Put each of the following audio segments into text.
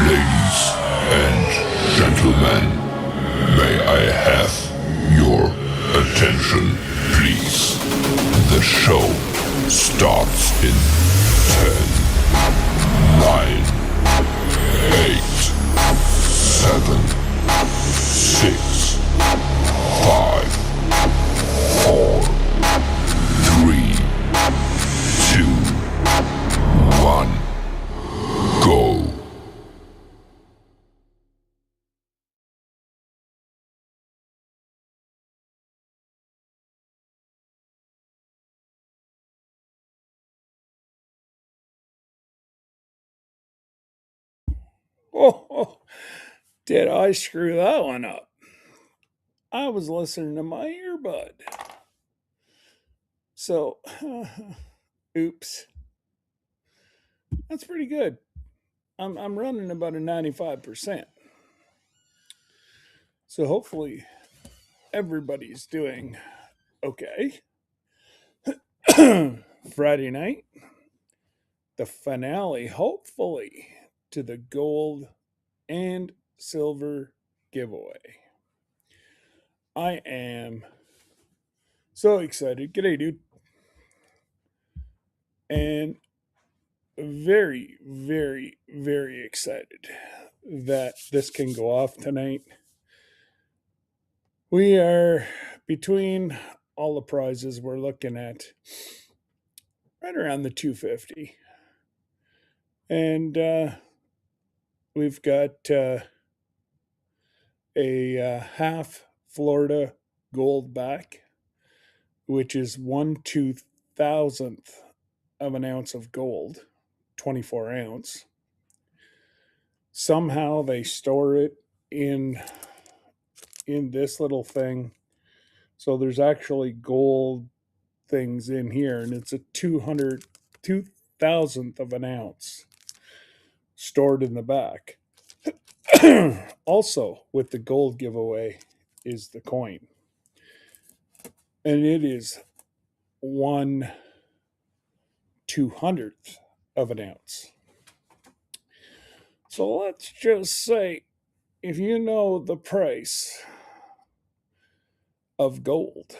Ladies and gentlemen, may I have your attention, please? The show starts in 10, 9, 8, 7, 6, 5, 4, 3, 2, 1, go. Oh, did I screw that one up? I was listening to my earbud. So, oops. That's pretty good. I'm running about a 95%. So hopefully everybody's doing okay. Friday night, the finale, hopefully, to the gold and silver giveaway. I am so excited. G'day, dude. And very, very, very excited that this can go off tonight. We are between all the prizes we're looking at right around the 250. And we've got a half Florida gold back, which is 1/2000th of an ounce of gold, 24 ounce. Somehow they store it in this little thing. So there's actually gold things in here, and it's a 2,000th of an ounce stored in the back. Also, with the gold giveaway is the coin, and it is 1/200th of an ounce. So let's just say, if you know the price of gold,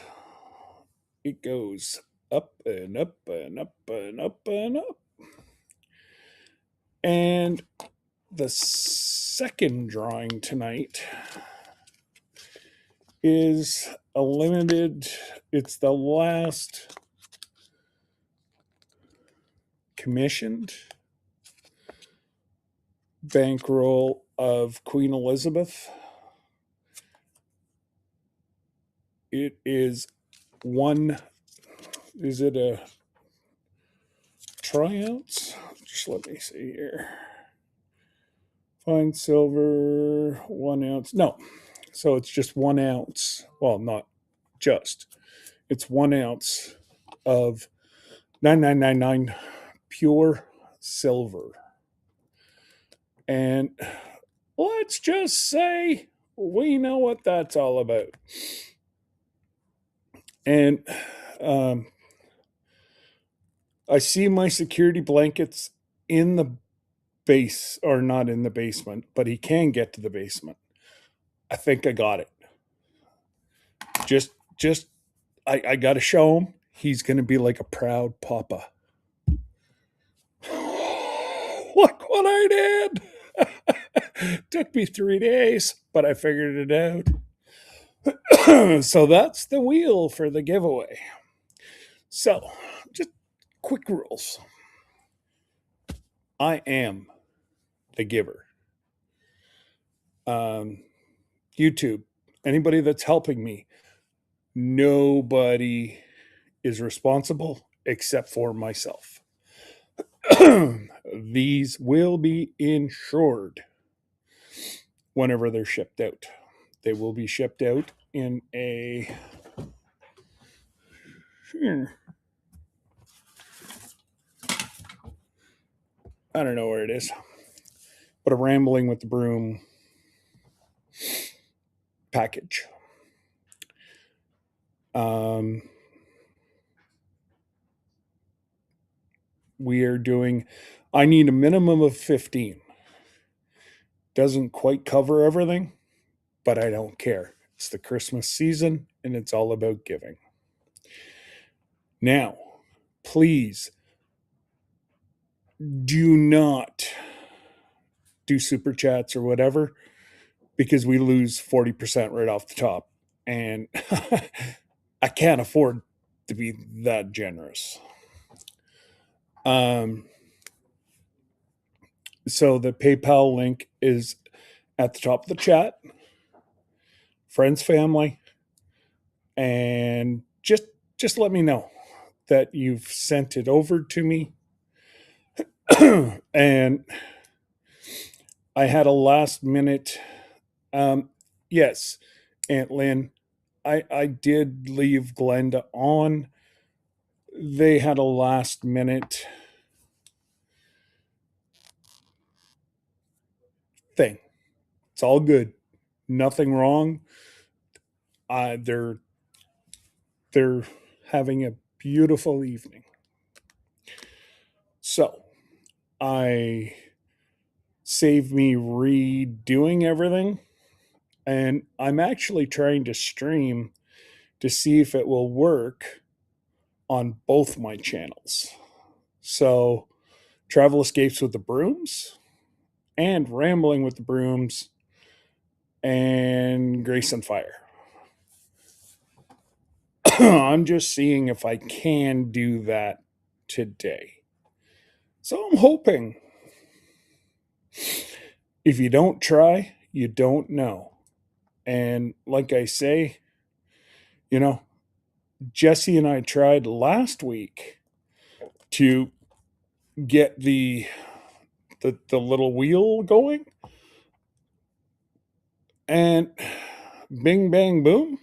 it goes up and up and up and up and up. And the second drawing tonight is a limited, it's the last commissioned bankroll of Queen Elizabeth. It is is it a tri-ounce? Just let me see here. Fine silver, 1 ounce. No, so it's just 1 ounce. Well, not just. It's 1 ounce of 9999 pure silver. And let's just say we know what that's all about. And I see my security blankets in the base, or not in the basement, but he can get to the basement. I think I got it. I got to show him. He's going to be like a proud papa. Look what I did. Took me 3 days, but I figured it out. So that's the wheel for the giveaway. So, just quick rules. I am the giver. YouTube, anybody that's helping me, nobody is responsible except for myself. These will be insured whenever they're shipped out. They will be shipped out in a I don't know where it is, but a Rambling with the Broom package. We are doing, I need a minimum of 15. Doesn't quite cover everything, but I don't care. It's the Christmas season and it's all about giving. Now, please do not do super chats or whatever because we lose 40% right off the top. And I can't afford to be that generous. So the PayPal link is at the top of the chat. Friends, family, and just let me know that you've sent it over to me. And I had a last minute. Yes, Aunt Lynn, I did leave Glenda on. They had a last minute thing. It's all good. Nothing wrong. They're having a beautiful evening. So I saved me redoing everything. And I'm actually trying to stream to see if it will work on both my channels. So Travel Escapes with the Brooms and Rambling with the Brooms and Grace and Fire. I'm just seeing if I can do that today. So I'm hoping. If you don't try, you don't know. And like I say, Jesse and I tried last week to get the little wheel going, and bing bang boom,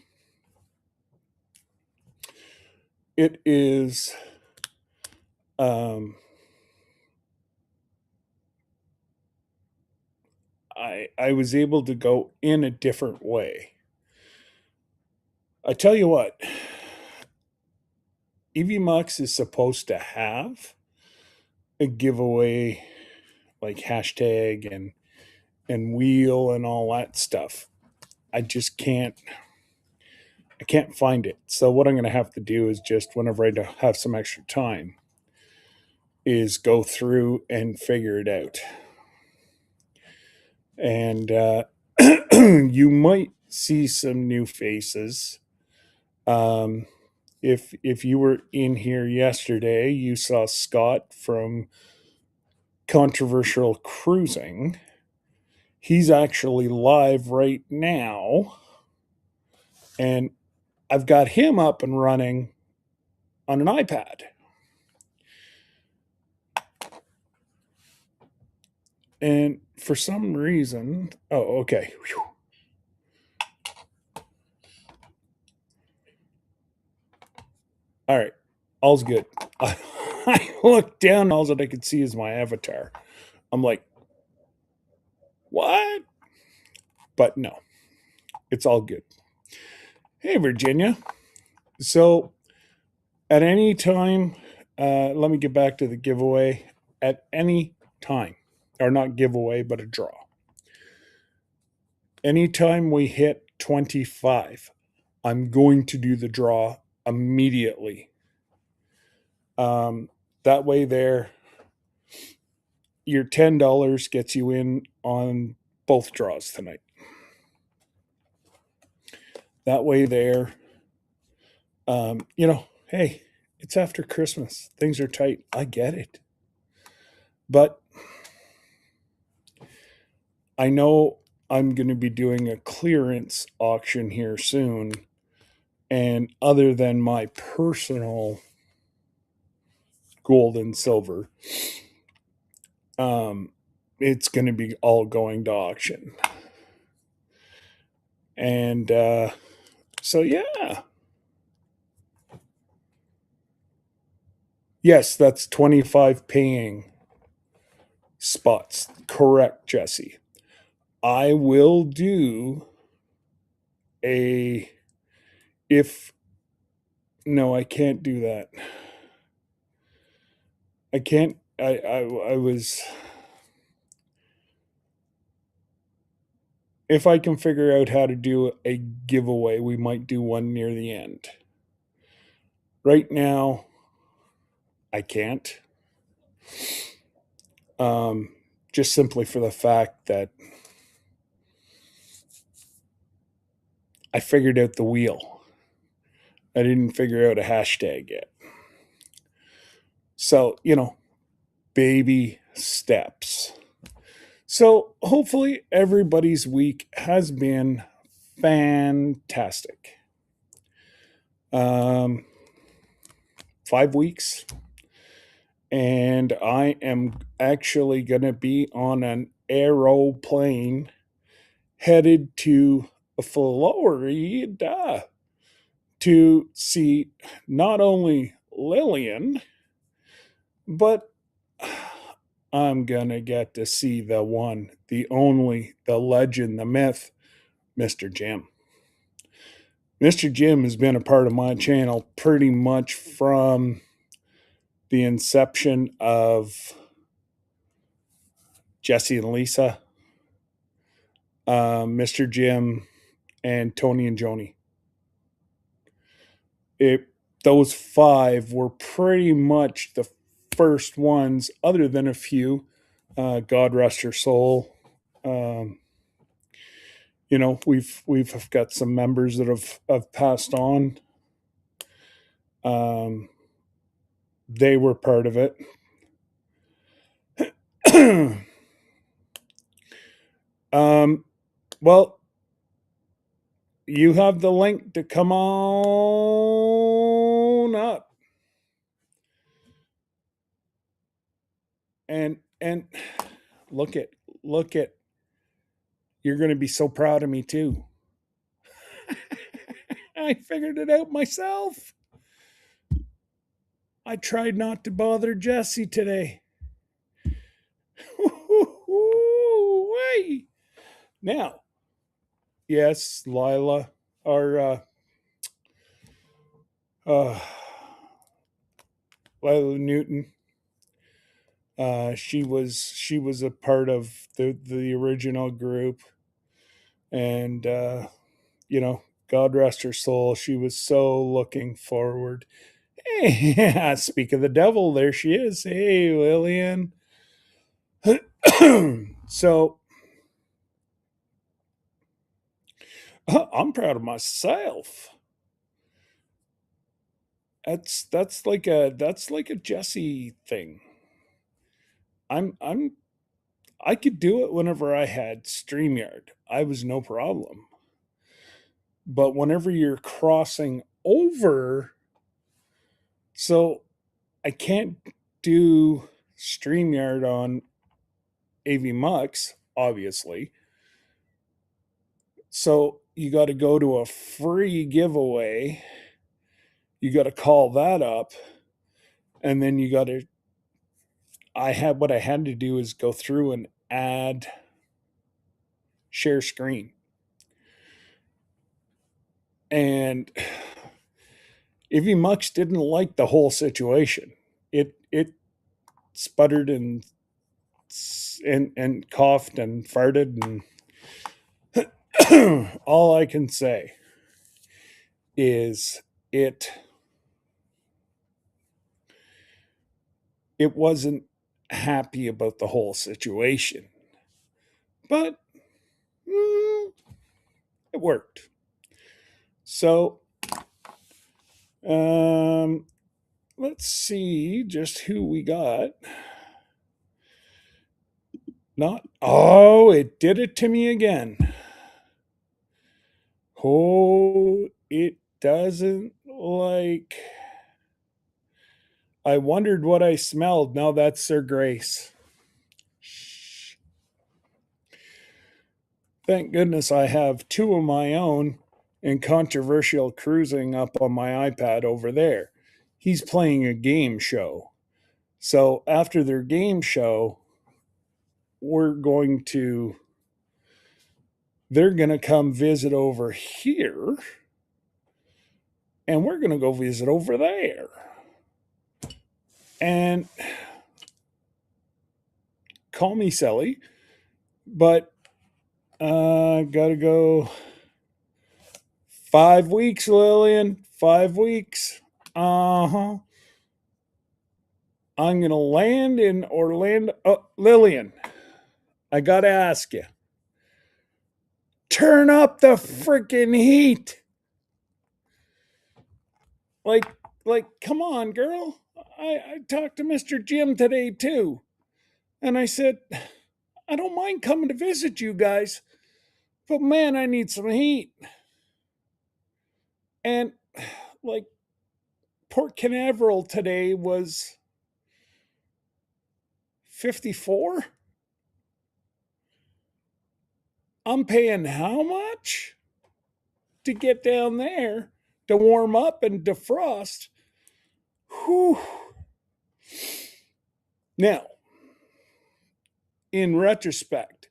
it is I was able to go in a different way. I tell you what, EVMux is supposed to have a giveaway like hashtag and wheel and all that stuff. I just can't find it. So what I'm going to have to do is just whenever I have some extra time is go through and figure it out. And you might see some new faces. If you were in here yesterday, you saw Scott from Controversial Cruising. He's actually live right now, and I've got him up and running on an iPad. And for some reason, okay. Whew. All right, all's good. I looked down, all that I could see is my avatar. I'm like, what? But no, it's all good. Hey, Virginia. So at any time, let me get back to the giveaway. At any time, or not giveaway, but a draw. Anytime we hit 25, I'm going to do the draw immediately. That way there, your $10 gets you in on both draws tonight. That way, there, hey, it's after Christmas. Things are tight. I get it. But I know I'm going to be doing a clearance auction here soon. And other than my personal gold and silver, it's going to be all going to auction. And so, yeah. Yes, that's 25 paying spots. Correct, Jesse. I will do a. If. No, I can't do that. I can't. I was. If I can figure out how to do a giveaway, we might do one near the end. Right now, I can't. Just simply for the fact that I figured out the wheel. I didn't figure out a hashtag yet. So, baby steps. So, hopefully, everybody's week has been fantastic. 5 weeks, and I am actually going to be on an aeroplane headed to Florida to see not only Lillian, but I'm going to get to see the one, the only, the legend, the myth, Mr. Jim. Mr. Jim has been a part of my channel pretty much from the inception of Jesse and Lisa, Mr. Jim, and Tony and Joni. Those five were pretty much the first ones, other than a few. God rest her soul. We've got some members that have passed on. They were part of it. Well, you have the link to come on up. And look at you're going to be so proud of me too. I figured it out myself. I tried not to bother Jesse today. Now, yes, Lila, our Lila Newton. She was a part of the original group, and God rest her soul. She was so looking forward. Hey, speak of the devil, there she is. Hey, Lillian. So I'm proud of myself. That's like a Jesse thing. I could do it whenever I had StreamYard. I was no problem. But whenever you're crossing over, so I can't do StreamYard on AV Mux, obviously. So you got to go to a free giveaway. You got to call that up. And then you got to, what I had to do is go through and add share screen. And AV Mux didn't like the whole situation. It sputtered and coughed and farted, and all I can say is it wasn't happy about the whole situation. But It worked. So, let's see just who we got. It did it to me again. Oh, it doesn't like. I wondered what I smelled. Now that's Sir Grace. Shh. Thank goodness I have two of my own and controversial cruising up on my iPad over there. He's playing a game show. So after their game show, they're going to come visit over here, and we're going to go visit over there. And call me silly, but gotta go 5 weeks, Lillian. 5 weeks. Uh-huh. I'm going to land in Orlando. Oh, Lillian, I got to ask you. Turn up the freaking heat. Like, come on, girl. I talked to Mr. Jim today, too. And I said, I don't mind coming to visit you guys, but man, I need some heat. And, like, Port Canaveral today was 54. I'm paying how much to get down there to warm up and defrost? Whew. Now, in retrospect,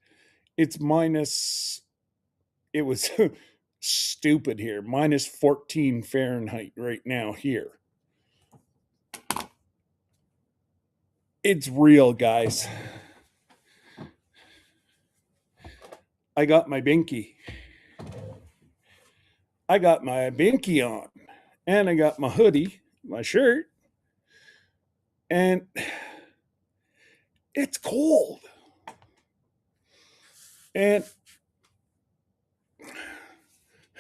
it was stupid here, minus 14 Fahrenheit right now here. It's real, guys. I got my binky. On. And I got my hoodie, my shirt. And it's cold. And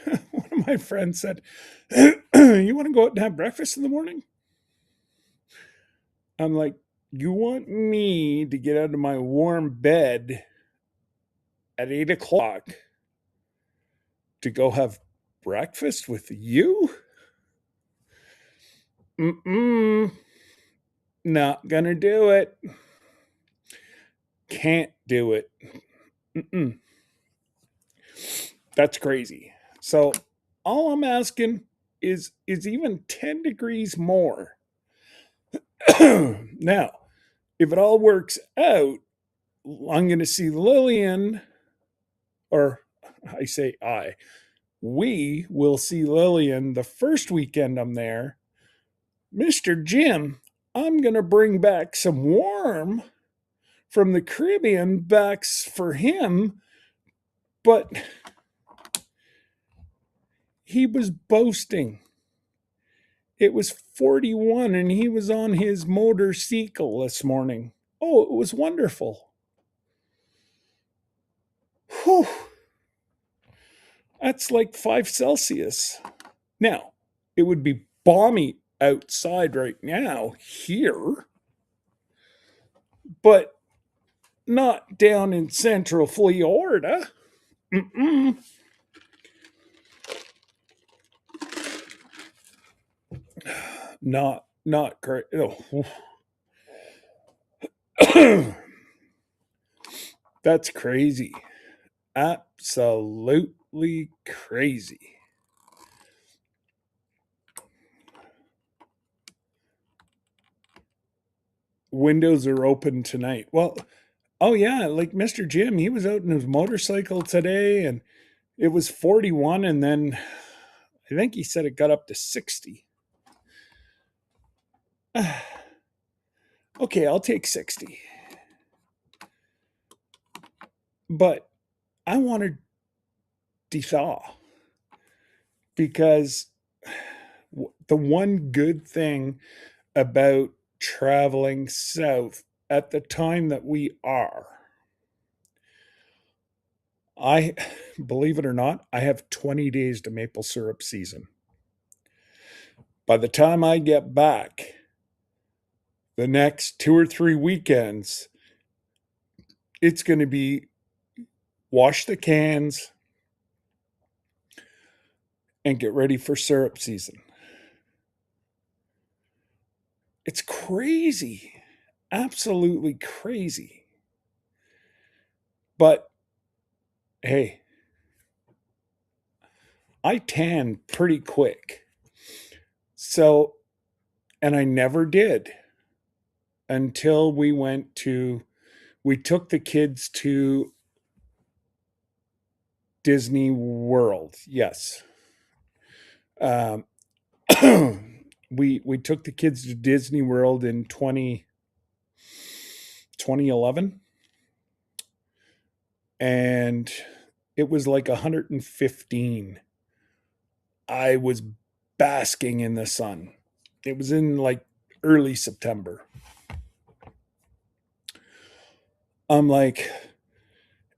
one of my friends said, you want to go out and have breakfast in the morning? I'm like, you want me to get out of my warm bed at 8 o'clock to go have breakfast with you? Not gonna do it. Can't do it. That's crazy. So all I'm asking is even 10 degrees more. Now, if it all works out, I'm going to see Lillian, or we will see Lillian the first weekend I'm there. Mr. Jim, I'm going to bring back some warm from the Caribbean back for him, but he was boasting. It was 41 and he was on his motorcycle this morning. Oh, it was wonderful. Whew. That's like 5 Celsius. Now, it would be balmy outside right now here, but not down in central Florida. Not great. Oh. That's crazy. Absolutely crazy. Windows are open tonight. Well, oh yeah, like Mr. Jim, he was out in his motorcycle today and it was 41 and then I think he said it got up to 60. Okay, I'll take 60. But I wanted to thaw because the one good thing about traveling south at the time that we are, I believe it or not, I have 20 days to maple syrup season. By the time I get back, the next 2 or 3 weekends, it's going to be wash the cans and get ready for syrup season. It's crazy. Absolutely crazy. But hey, I tan pretty quick. So, and I never did until we took the kids to Disney World. Yes. Um, we took the kids to Disney World in 2011, and it was like 115. I was basking in the sun. It was in like early September. I'm like,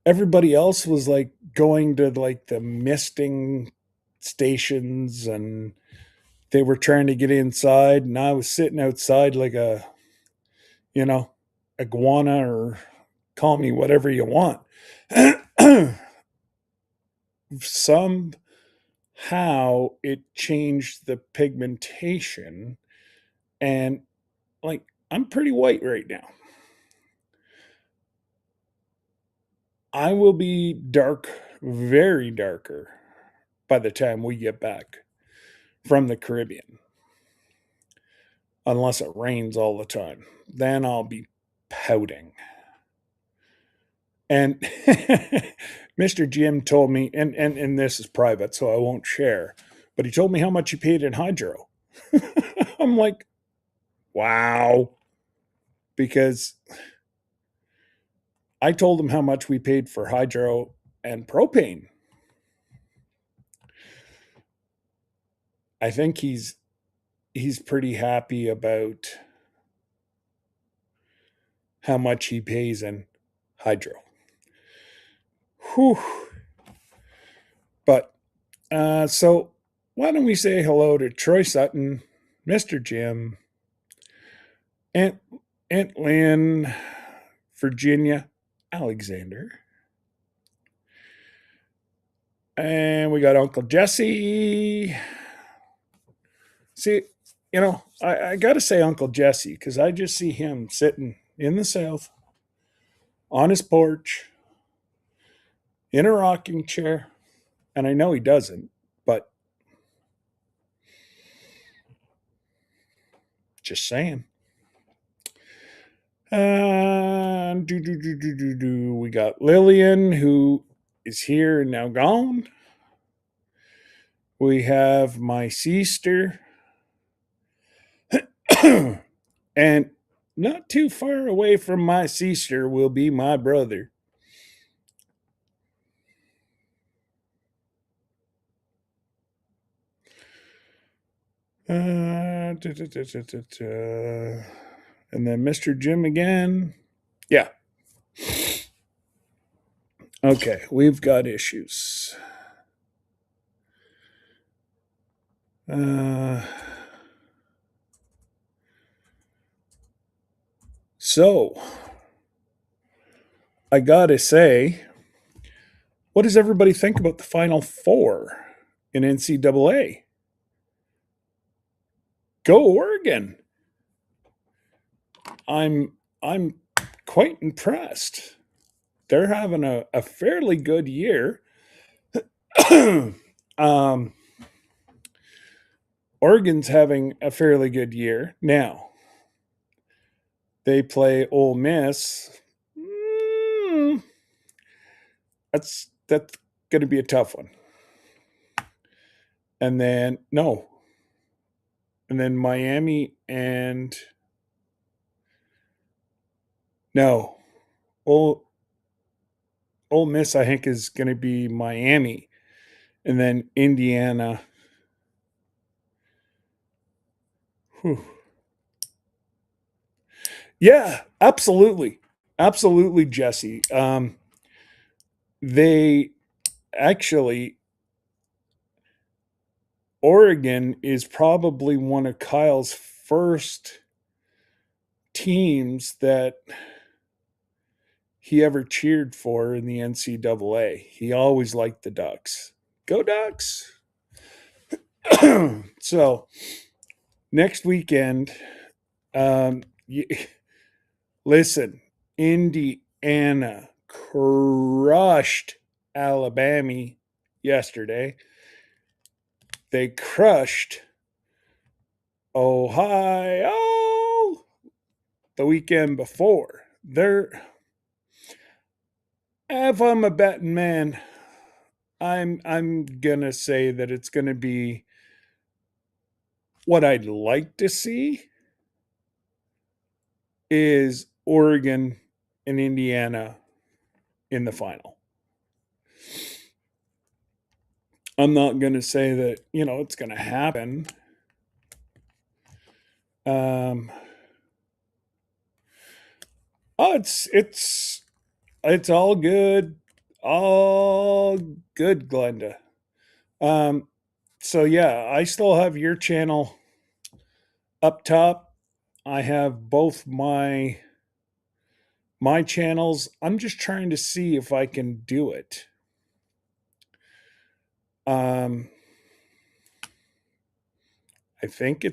everybody else was like going to like the misting stations, and they were trying to get inside, and I was sitting outside like a, you know, iguana, or call me whatever you want. Somehow it changed the pigmentation, and like I'm pretty white right now. I will be dark, very darker by the time we get back from the Caribbean, unless it rains all the time. Then I'll be pouting. And Mr. Jim told me, and this is private, so I won't share, but he told me how much he paid in hydro. I'm like, wow. Because I told him how much we paid for hydro and propane. I think he's pretty happy about how much he pays in hydro. Whew. But so why don't we say hello to Troy Sutton, Mr. Jim, Aunt Aunt Lynn, Virginia, Alexander, and we got Uncle Jesse. See, I got to say Uncle Jesse because I just see him sitting in the south on his porch in a rocking chair, and I know he doesn't, but just saying. We got Lillian, who is here and now gone. We have my sister, and not too far away from my sister will be my brother. And then Mr. Jim again. Yeah. Okay, we've got issues. So, I gotta say, what does everybody think about the Final Four in NCAA? Go Oregon! I'm quite impressed. They're having a fairly good year. um, Oregon's having a fairly good year. Now, they play Ole Miss. That's going to be a tough one. And then no. And then Miami and no. Ole Miss I think is going to be Miami, and then Indiana. Whew. Yeah, absolutely. Absolutely, Jesse. they actually, Oregon is probably one of Kyle's first teams that he ever cheered for in the NCAA. He always liked the Ducks. Go Ducks! So next weekend, um, listen, Indiana crushed Alabama yesterday. They crushed Ohio the weekend before. If I'm a betting man, I'm gonna say that it's gonna be what I'd like to see is Oregon and Indiana in the final. I'm not gonna say that, it's gonna happen. Um oh it's all good. All good, Glenda. So yeah, I still have your channel up top. I have both my channels. I'm just trying to see if I can do it. Um, I think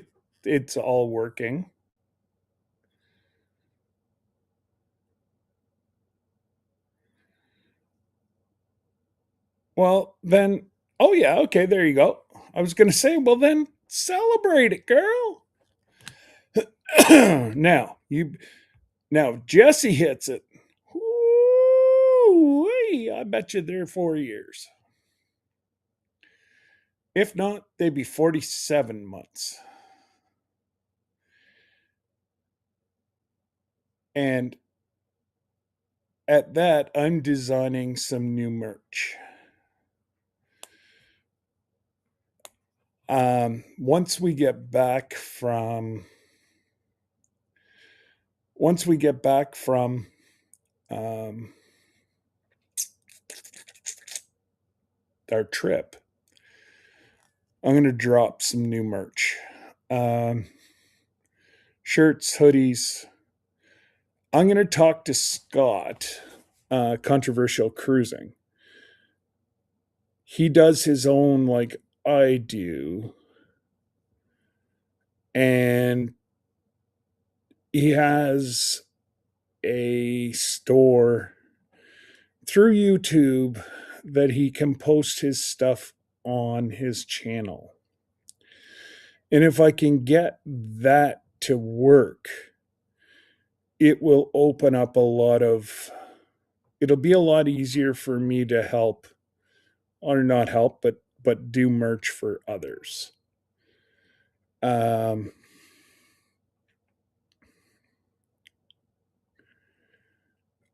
it's all working. Well, then, oh yeah, okay, there you go. I was going to say, well, then celebrate it, girl. Now if Jesse hits it. I bet you they're 4 years. If not, they'd be 47 months. And at that, I'm designing some new merch. Once we get back from um, our trip, I'm going to drop some new merch. Shirts, hoodies. I'm going to talk to Scott, Controversial Cruising. He does his own like I do. And he has a store through YouTube that he can post his stuff on his channel. And if I can get that to work, it will open up it'll be a lot easier for me to help, or not help, but do merch for others.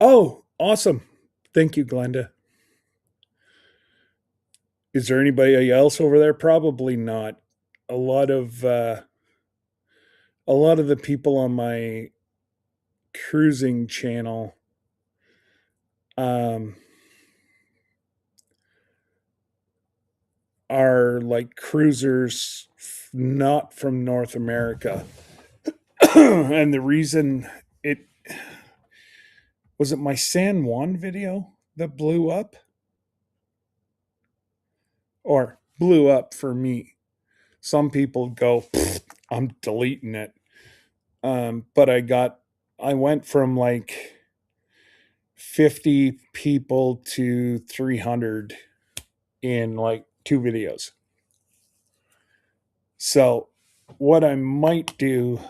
Oh, awesome. Thank you, Glenda. Is there anybody else over there? Probably not. A lot of the people on my cruising channel are like cruisers not from North America. And the reason it my San Juan video that blew up, or blew up for me. Some people go, I'm deleting it. But I went from like 50 people to 300 in like 2 videos. So what I might do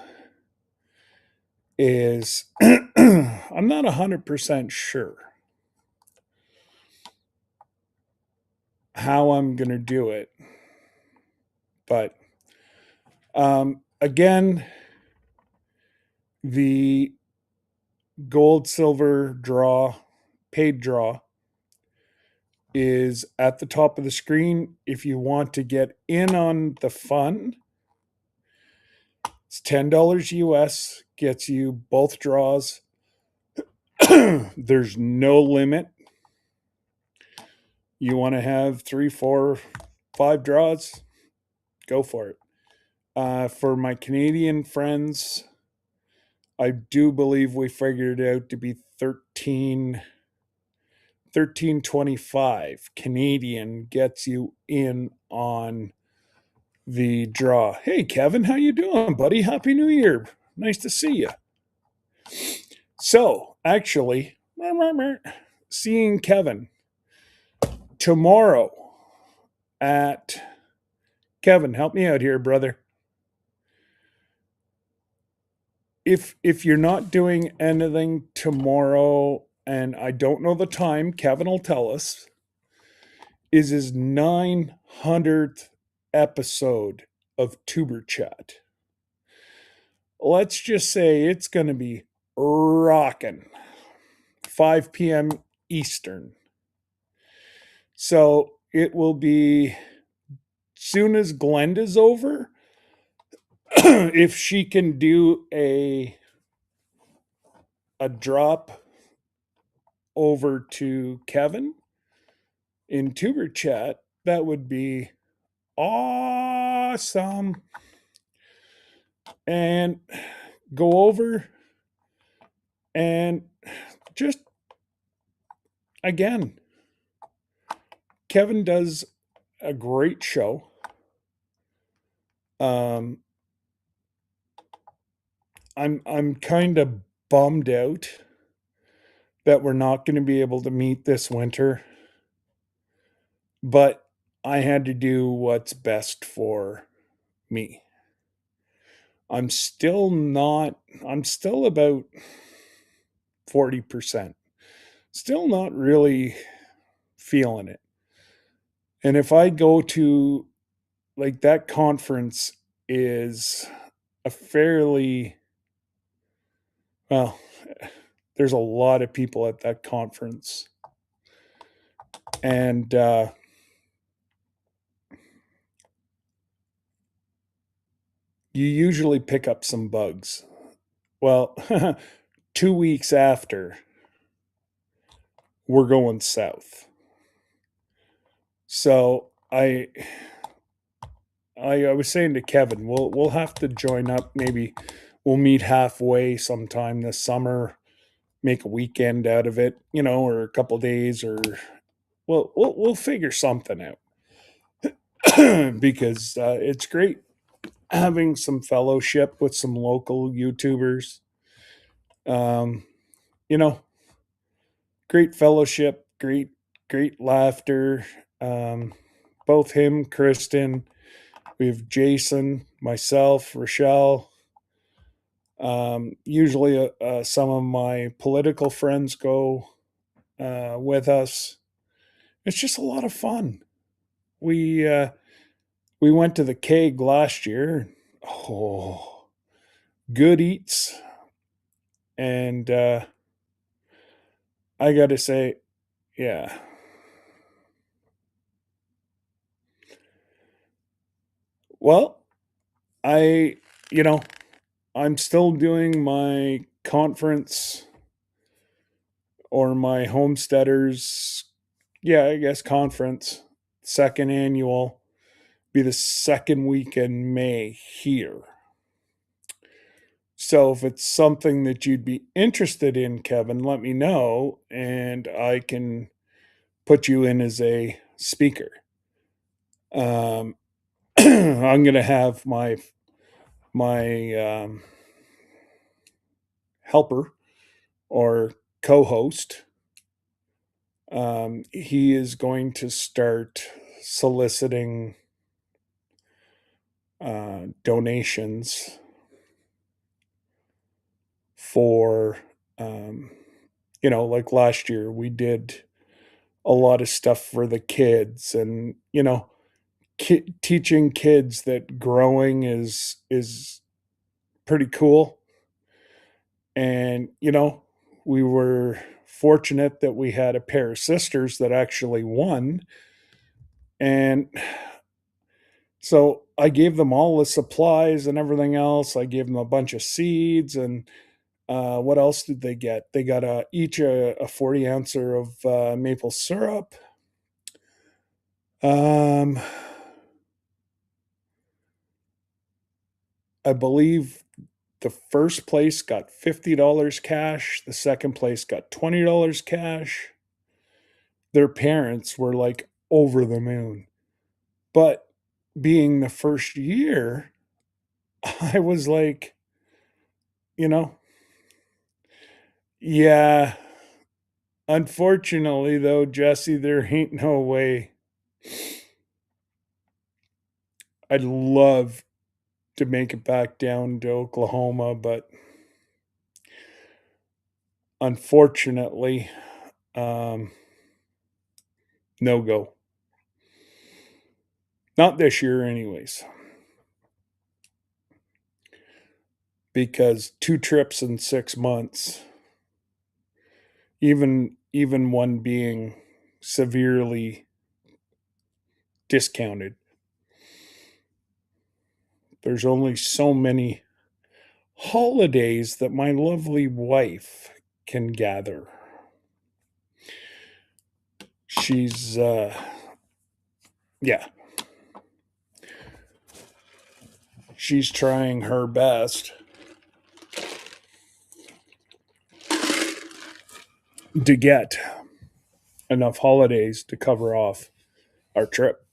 is I'm not 100% sure how I'm going to do it. But again, the gold, silver draw, paid draw is at the top of the screen. If you want to get in on the fun, it's $10 US, gets you both draws. There's no limit. You want to have 3, 4, 5 draws? Go for it. For my Canadian friends, I do believe we figured it out to be 13.25 Canadian gets you in on the draw. Hey Kevin, how you doing, buddy? Happy New Year. Nice to see you. So, actually, seeing Kevin tomorrow at Kevin, help me out here, brother. If you're not doing anything tomorrow, and I don't know the time, Kevin will tell us, is his 900th episode of Tuber Chat. Let's just say it's going to be rocking. 5 p.m. Eastern. So it will be soon as Glenda's over. If she can do a drop over to Kevin in Tuber Chat, that would be awesome. And go over and just, again, Kevin does a great show. I'm kind of bummed out that we're not going to be able to meet this winter, but I had to do what's best for me. I'm still about 40%. Still not really feeling it. And if I go to, like, that conference is a fairly, well, there's a lot of people at that conference. And you usually pick up some bugs. Well, 2 weeks after, we're going south. So I was saying to Kevin, we'll have to join up. Maybe we'll meet halfway sometime this summer, make a weekend out of it, or a couple days, or we'll figure something out. Because it's great having some fellowship with some local YouTubers. You know, great fellowship, great laughter. Both him, Kristen, we have Jason, myself, Rochelle. Usually some of my political friends go with us. It's just a lot of fun. We went to the keg last year. Oh, good eats. And I got to say, yeah. Well, I, I'm still doing my conference or my homesteaders, yeah, I guess conference, second annual, be the second week in May here. So if it's something that you'd be interested in, Kevin, let me know and I can put you in as a speaker. I'm going to have my helper or co-host. He is going to start soliciting donations for, like last year we did a lot of stuff for the kids, and teaching kids that growing is pretty cool. And we were fortunate that we had a pair of sisters that actually won, and so I gave them all the supplies and everything else. I gave them a bunch of seeds, and what else did they get? They got each a 40 ouncer of maple syrup. Um, I believe the first place got $50 cash. The second place got $20 cash. Their parents were like over the moon. But being the first year, I was like, you know, yeah, unfortunately, though, Jesse, there ain't no way. I'd love to make it back down to Oklahoma, but unfortunately, um, no go. Not this year, anyways, because 2 trips in 6 months, even one being severely discounted. There's only so many holidays that my lovely wife can gather. She's yeah, she's trying her best to get enough holidays to cover off our trip.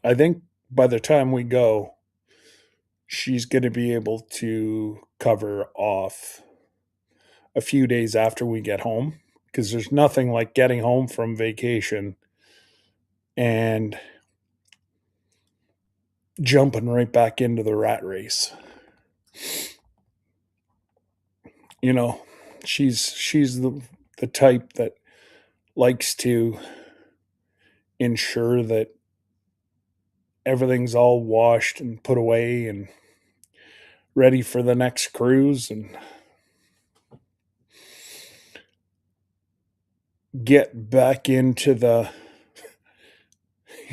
I think by the time we go, she's going to be able to cover off a few days after we get home, because there's nothing like getting home from vacation and jumping right back into the rat race. You know, she's the type that likes to ensure that everything's all washed and put away and ready for the next cruise, and get back into the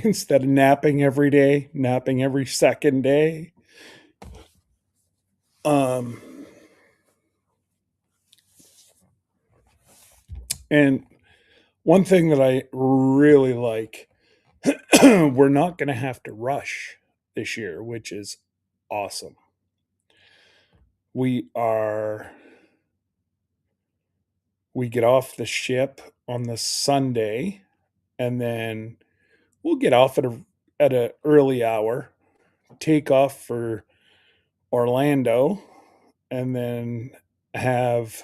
instead of napping every day, napping every second day. Um, and one thing that I really like, we're not going to have to rush this year, which is awesome. We are we get off the ship on the Sunday, and then we'll get off at an early hour, take off for Orlando, and then have,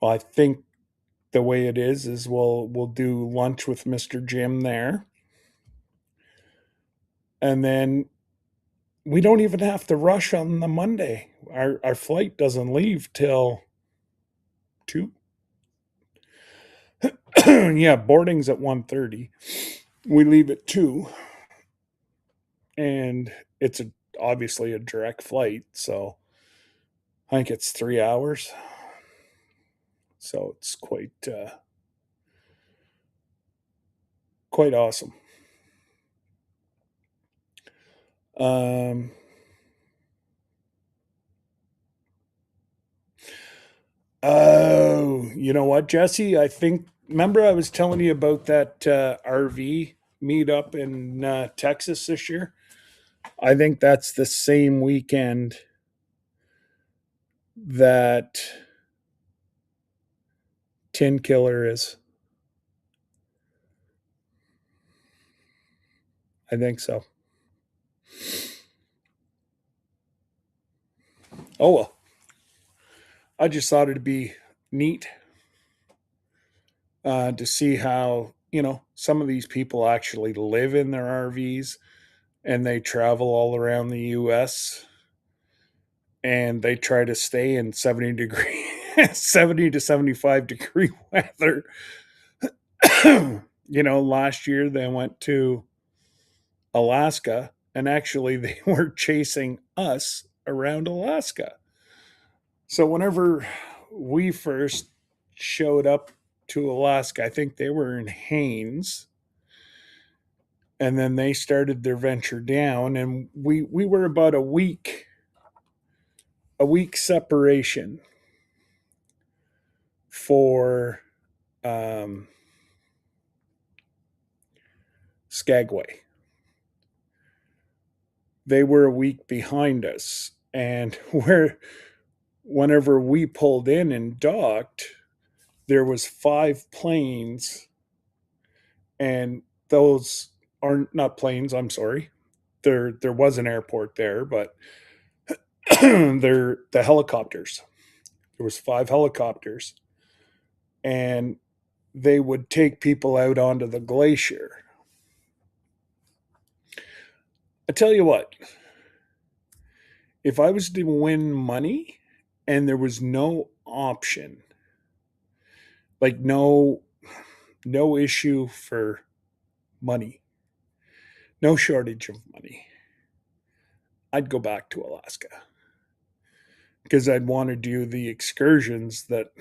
well, I think the way it is we'll do lunch with Mr. Jim there, and then we don't even have to rush on the Monday. Our flight doesn't leave till 2. Yeah, boarding's at 1:30. We leave at 2, and it's obviously a direct flight, so I think it's 3 hours. So it's quite awesome. Um Oh, you know what, Jesse? I think, remember I was telling you about that RV meetup in Texas this year? I think that's the same weekend that Tin Killer is. I think so. Oh well, I just thought it'd be neat to see how, some of these people actually live in their RVs, and they travel all around the U.S. and they try to stay in 70 degree 70 to 75 degree weather. Last year they went to Alaska, and actually they were chasing us around Alaska. So whenever we first showed up to Alaska, I think they were in Haines, and then they started their venture down, and we were about a week separation for um, Skagway. They were a week behind us, and whenever we pulled in and docked, there was 5 planes, and those are not planes. I'm sorry. There was an airport there, but they're the helicopters. There was 5 helicopters, and they would take people out onto the glacier. I tell you what, if I was to win money and there was no option, like no issue for money, no shortage of money, I'd go back to Alaska because I'd want to do the excursions that,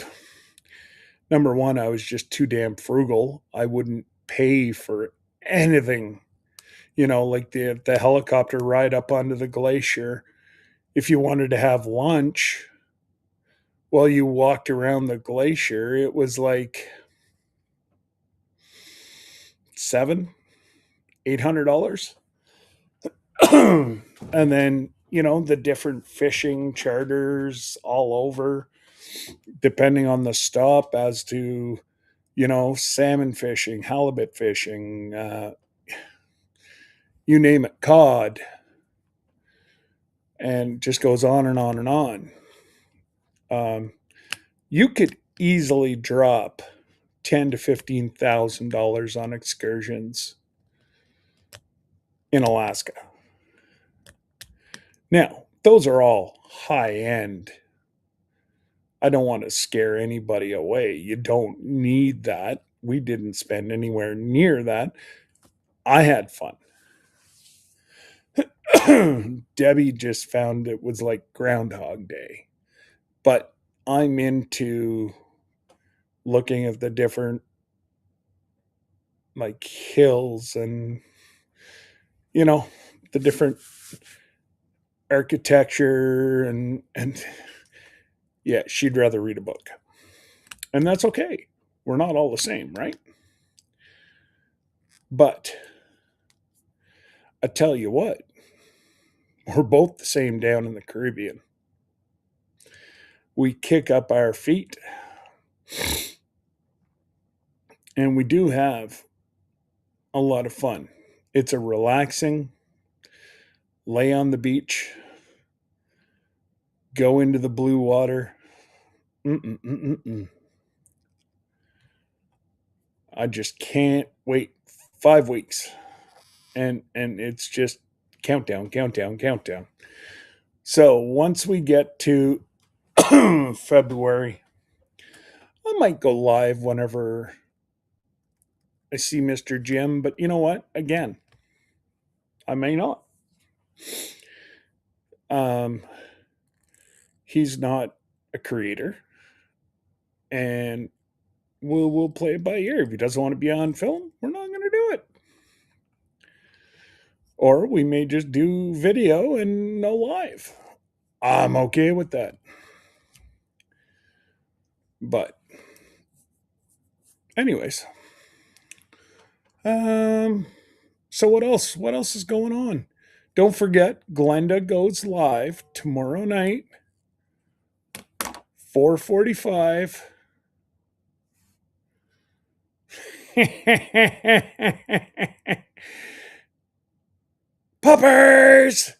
number one, I was just too damn frugal. I wouldn't pay for anything, like the helicopter ride up onto the glacier. If you wanted to have lunch while you walked around the glacier, it was like $700-800. And then, the different fishing charters all over, depending on the stop, as to, salmon fishing, halibut fishing, you name it, cod, and just goes on and on and on. You could easily drop $10,000 to $15,000 on excursions in Alaska. Now, those are all high end. I don't want to scare anybody away. You don't need that. We didn't spend anywhere near that. I had fun. Debbie just found it was like Groundhog Day. But I'm into looking at the different like hills and the different architecture and yeah, she'd rather read a book. And that's okay. We're not all the same, right? But I tell you what, we're both the same down in the Caribbean. We kick up our feet, and we do have a lot of fun. It's a relaxing lay on the beach, go into the blue water. Mm-mm-mm-mm-mm. I just can't wait. 5 weeks, and it's just countdown, countdown, countdown. So once we get to February, I might go live whenever I see Mr. Jim, but you know what? Again, I may not. Um, he's not a creator, and we'll play it by ear. If he doesn't want to be on film, we're not going to do it. Or we may just do video and no live. I'm okay with that. But, anyways, so what else? What else is going on? Don't forget, Glenda goes live tomorrow night, 4:45. Puppers!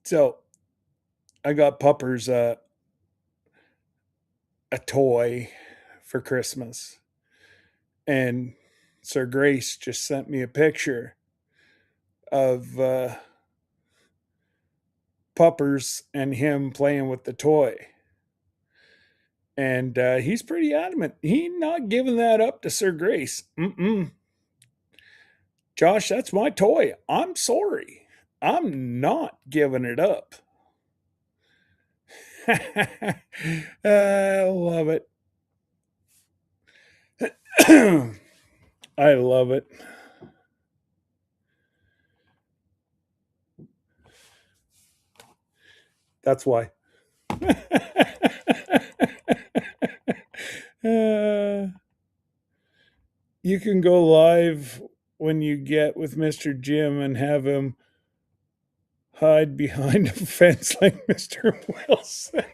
So I got Puppers a toy for Christmas, and Sir Grace just sent me a picture of Puppers and him playing with the toy. And he's pretty adamant. He's not giving that up to Sir Grace. Mm-mm. Josh, that's my toy. I'm sorry. I'm not giving it up. I love it. I love it. That's why. You can go live when you get with Mr. Jim and have him hide behind a fence like Mr. Wilson.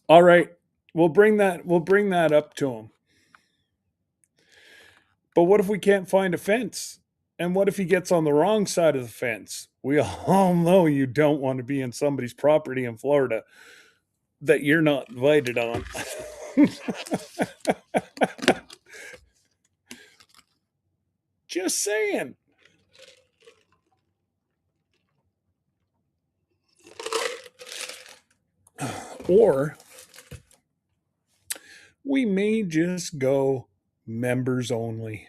All right. We'll bring that up to him. But what if we can't find a fence? And what if he gets on the wrong side of the fence? We all know you don't want to be in somebody's property in Florida that you're not invited on. Just saying. Or we may just go members only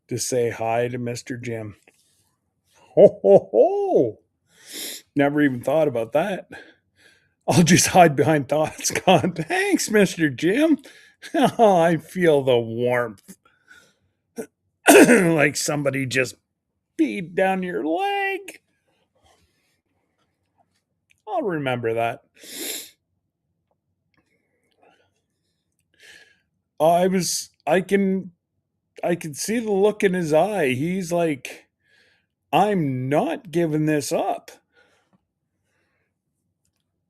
to say hi to Mr. Jim. Ho, ho, ho. Never even thought about that. I'll just hide behind thoughts. God, thanks, Mr. Jim. Oh, I feel the warmth. Like somebody just beat down your leg. I'll remember that. I can see the look in his eye. He's like, I'm not giving this up.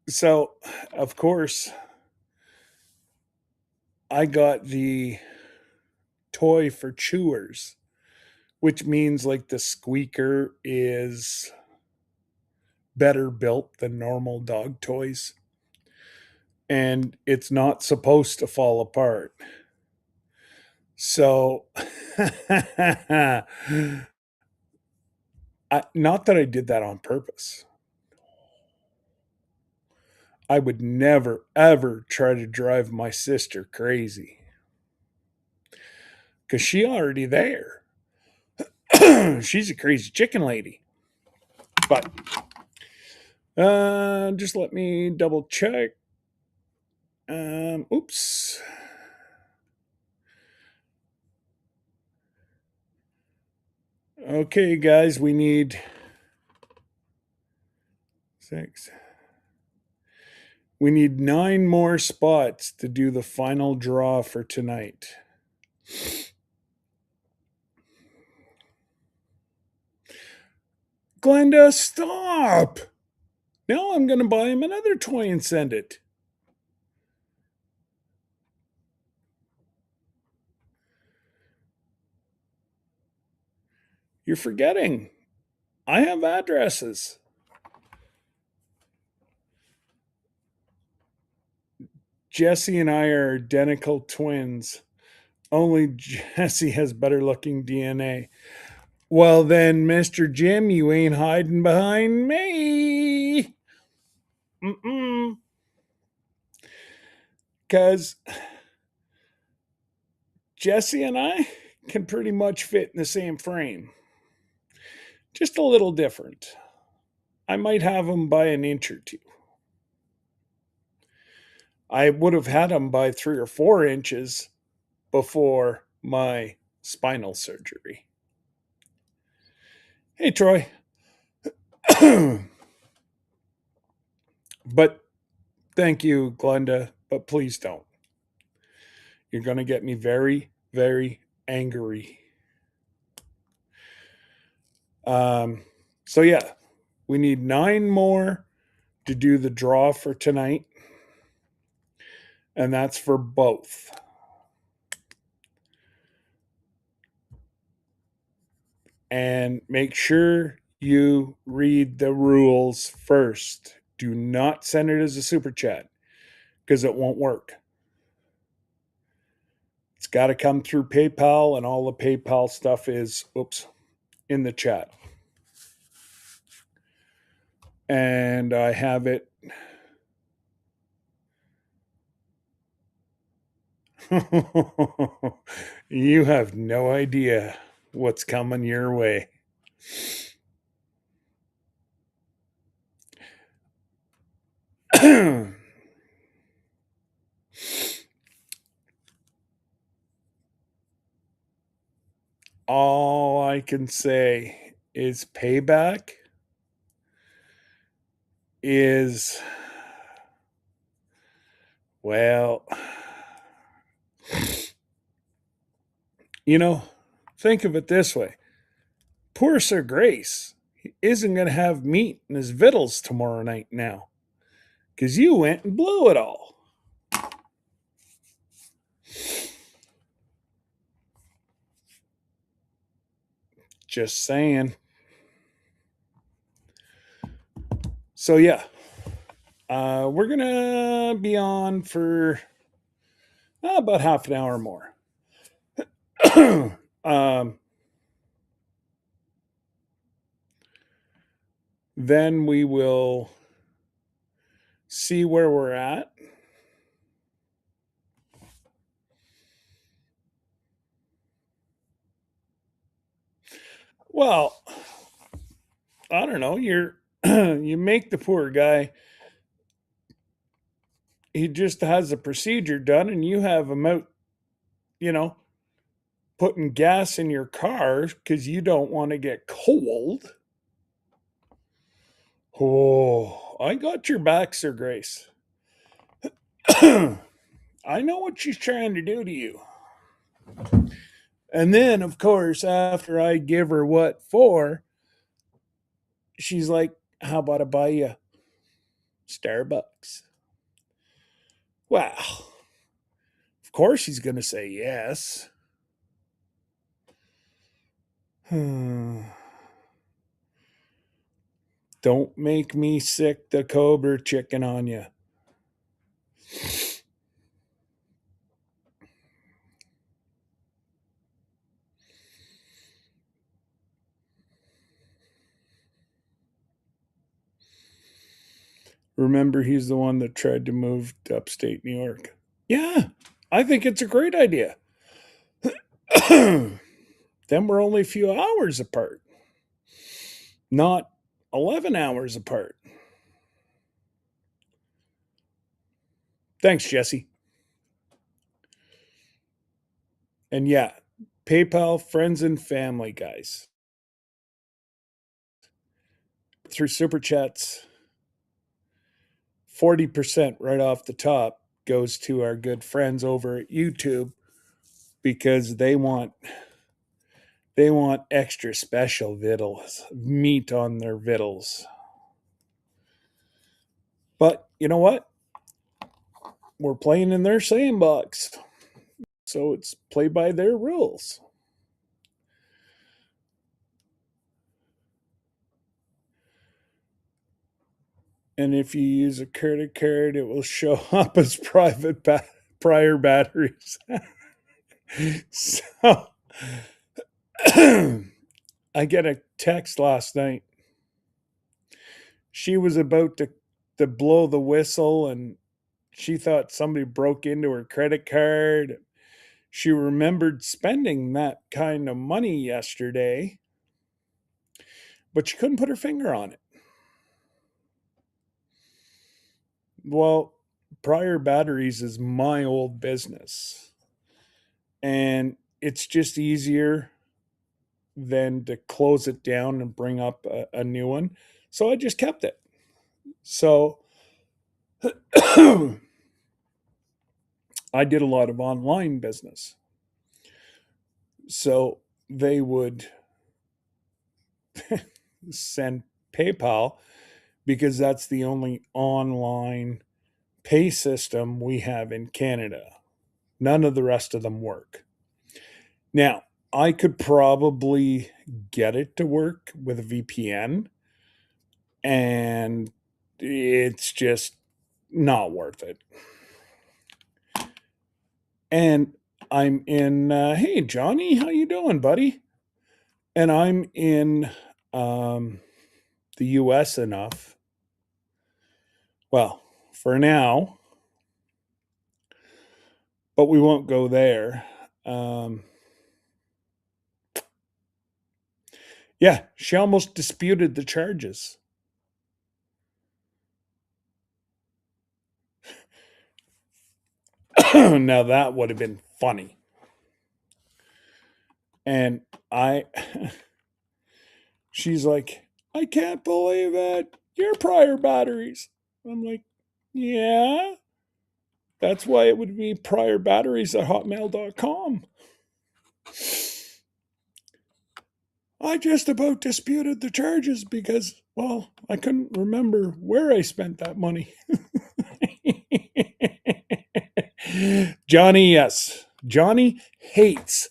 So, of course, I got the toy for chewers, which means like the squeaker is better built than normal dog toys. And it's not supposed to fall apart. So, not that I did that on purpose. I would never, ever try to drive my sister crazy because she already there. She's a crazy chicken lady. But just let me double check. Oops. Okay, guys, we need 6. We need 9 more spots to do the final draw for tonight. Glenda, stop! Now I'm going to buy him another toy and send it. You're forgetting. I have addresses. Jesse and I are identical twins. Only Jesse has better looking DNA. Well, then, Mr. Jim, you ain't hiding behind me. Because Jesse and I can pretty much fit in the same frame. Just a little different. I might have him by an inch or 2. I would have had him by 3 or 4 inches before my spinal surgery. Hey, Troy. But thank you, Glenda, but please don't. You're going to get me very, very angry. So, yeah, we need 9 more to do the draw for tonight. And that's for both. And make sure you read the rules first. Do not send it as a super chat because it won't work. It's got to come through PayPal, and all the PayPal stuff is, in the chat. And I have it. You have no idea what's coming your way. All I can say is payback is Well, you know, think of it this way. Poor Sir Grace isn't going to have meat in his victuals tomorrow night now, because you went and blew it all. Just saying. So, yeah, we're going to be on for about half an hour more. um, then we will see where we're at. Well, I don't know. You make the poor guy. He just has a procedure done, and you have him out. You know, putting gas in your car because you don't want to get cold. Oh, I got your back, Sir Grace. I know what she's trying to do to you. And then, of course, after I give her what for, she's like, how about I buy you Starbucks? Well, of course he's going to say yes. Don't make me sick the Cobra chicken on you. Remember, he's the one that tried to move to upstate New York. Yeah, I think it's a great idea. Then we're only a few hours apart, not 11 hours apart. Thanks, Jesse. And yeah, PayPal, friends and family, guys. Through super chats, 40% right off the top goes to our good friends over at YouTube because they want extra special vittles, meat on their vittles. But you know what? We're playing in their sandbox. So it's play by their rules. And if you use a credit card, it will show up as prior batteries. So I get a text last night. She was about to blow the whistle and she thought somebody broke into her credit card. She remembered spending that kind of money yesterday, but she couldn't put her finger on it. Well, prior batteries is my old business. And it's just easier than to close it down and bring up a new one. So I just kept it. So I did a lot of online business. So they would send PayPal because that's the only online pay system we have in Canada. None of the rest of them work. Now, I could probably get it to work with a VPN, and it's just not worth it. And I'm in. Hey, Johnny, how you doing, buddy? And I'm in the U.S. enough. Well, for now, but we won't go there. Yeah, she almost disputed the charges. Now that would have been funny. And she's like, I can't believe it. Your prior batteries. I'm like, yeah. That's why it would be priorbatteries at hotmail.com. I just about disputed the charges because, well, I couldn't remember where I spent that money. Johnny, yes. Johnny hates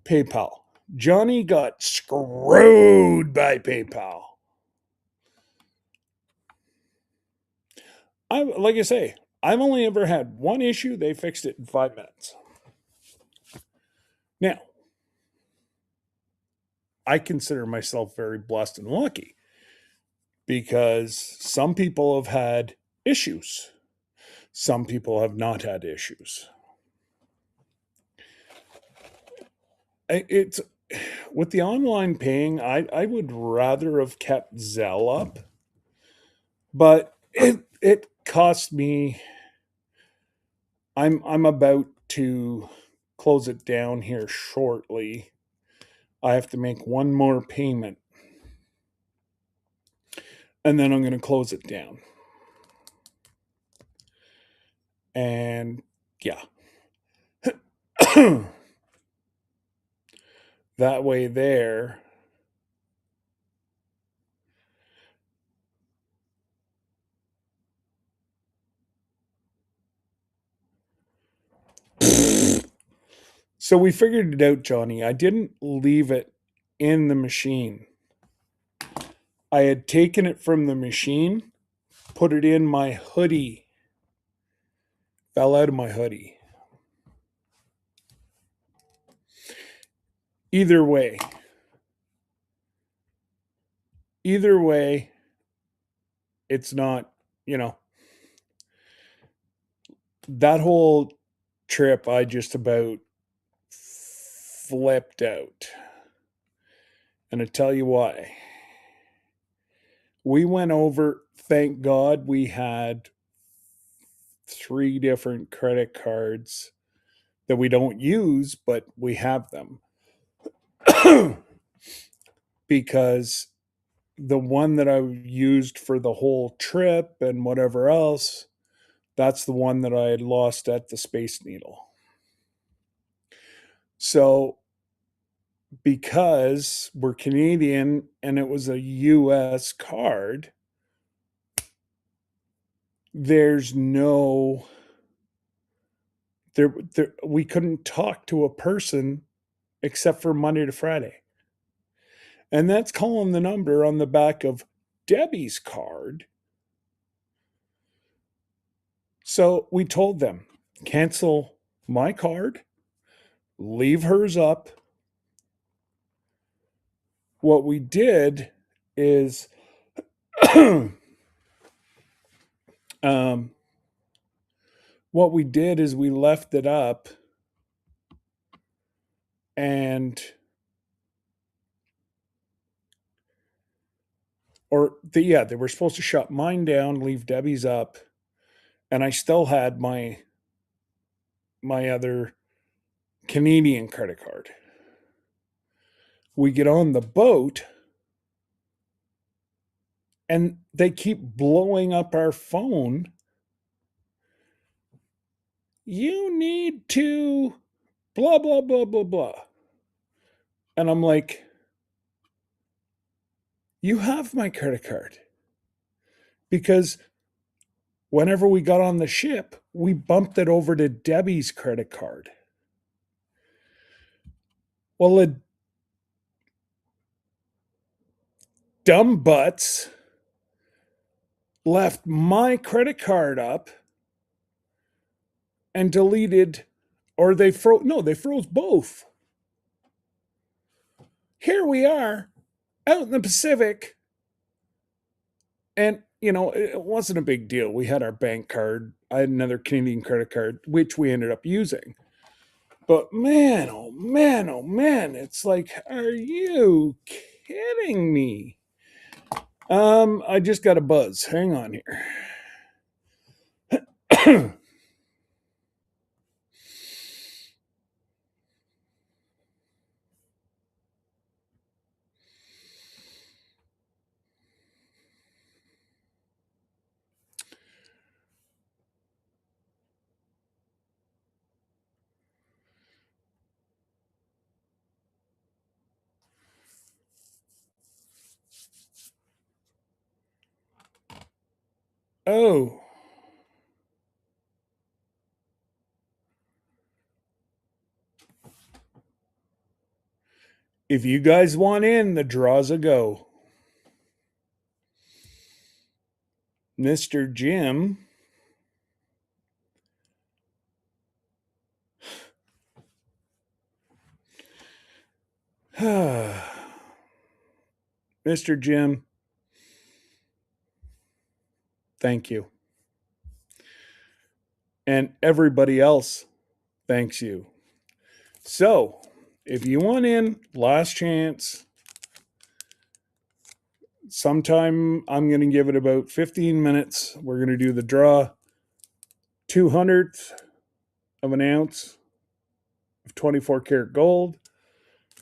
PayPal. Johnny got screwed by PayPal. Like I say, I've only ever had one issue. They fixed it in 5 minutes. Now, I consider myself very blessed and lucky because some people have had issues. Some people have not had issues. It's with the online paying, I would rather have kept Zelle up, but it cost me. I'm about to close it down here shortly. I have to make one more payment, and then I'm going to close it down. And yeah, that way there. So we figured it out, Johnny. I didn't leave it in the machine. I had taken it from the machine, put it in my hoodie. Fell out of my hoodie. Either way, it's not, you know, that whole trip, I just about flipped out. And I tell you why. We went over, thank God we had 3 different credit cards that we don't use, but we have them. Because the one that I used for the whole trip and whatever else, that's the one that I had lost at the Space Needle. So, because we're Canadian and it was a US card, there's no there we couldn't talk to a person except for Monday to Friday. And that's calling the number on the back of Debbie's card. So we told them, cancel my card, leave hers up. What we did is we left it up, and they were supposed to shut mine down, leave Debbie's up, and I still had my other Canadian credit card. We get on the boat and they keep blowing up our phone. You need to blah blah blah blah blah. And I'm like, you have my credit card. Because whenever we got on the ship, we bumped it over to Debbie's credit card. Well, the dumb butts left my credit card up and deleted, or they froze both. Here we are out in the Pacific, and it wasn't a big deal. We had our bank card. I had another Canadian credit card, which we ended up using. But man, oh man, oh man, it's like, are you kidding me? I just got a buzz. Hang on here. Oh, if you guys want in, the draw's a go. Mr. Jim. Mr. Jim, thank you. And everybody else thanks you. So, if you want in, last chance. Sometime I'm going to give it about 15 minutes. We're going to do the draw. 200th of an ounce of 24 karat gold.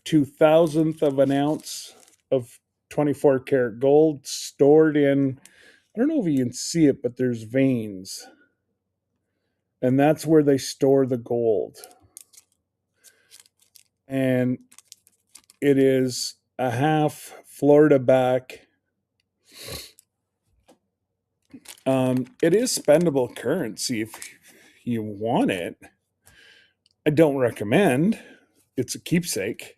2,000th of an ounce of 24 karat gold stored in, I don't know if you can see it, but there's veins. And that's where they store the gold. And it is a half Florida back. It is spendable currency if you want it. I don't recommend. It's a keepsake.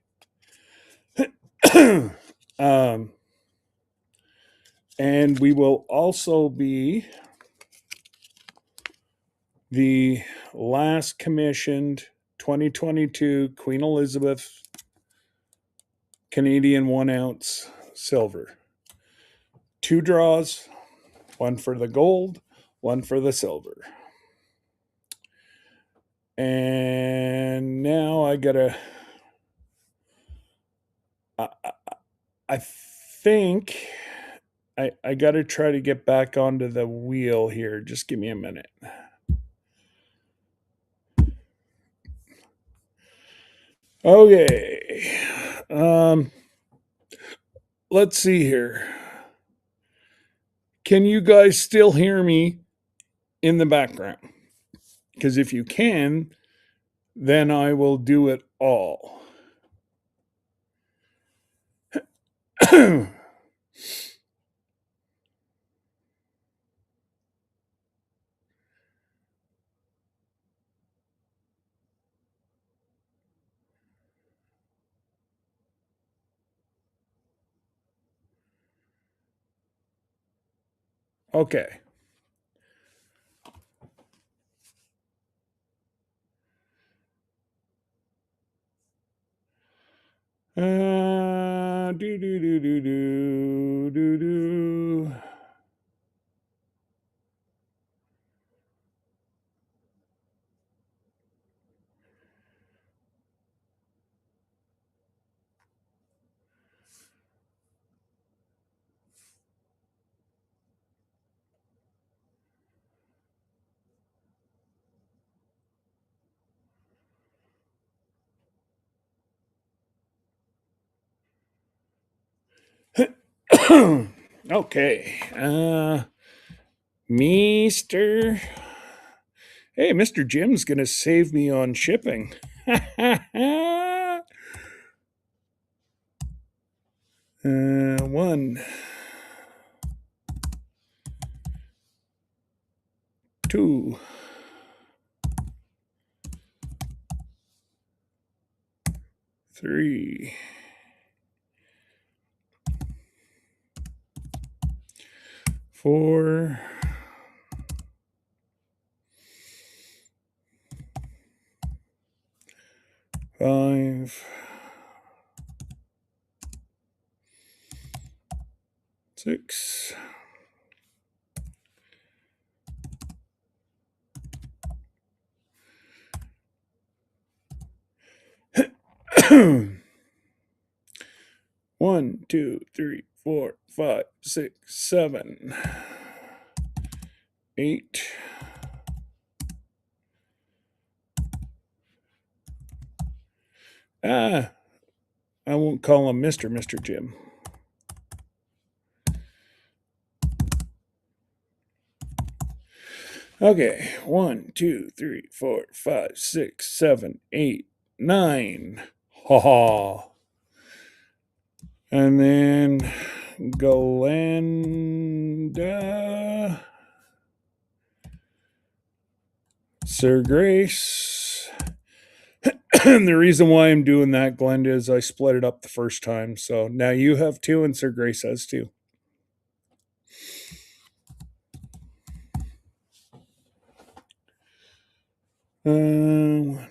And we will also be the last commissioned 2022 Queen Elizabeth Canadian 1 ounce silver. 2 draws, one for the gold, one for the silver. And now I gotta, I think I gotta try to get back onto the wheel here. Just give me a minute. Okay. Let's see here. Can you guys still hear me in the background? Because if you can, then I will do it all. Okay. Do do do do do do do. Okay. Mr. Hey, Mr. Jim's gonna save me on shipping. 1, 2, 3, 4, 5, 6, 1, 2, 3, 4, 5, 6, 7, 8. I won't call him Mr. Jim. Okay, 1, 2, 3, 4, 5, 6, 7, 8, 9. Ha ha. And then Galanda. Sir Grace. And the reason why I'm doing that, Glenda, is I split it up the first time. So now you have 2 and Sir Grace has 2. One,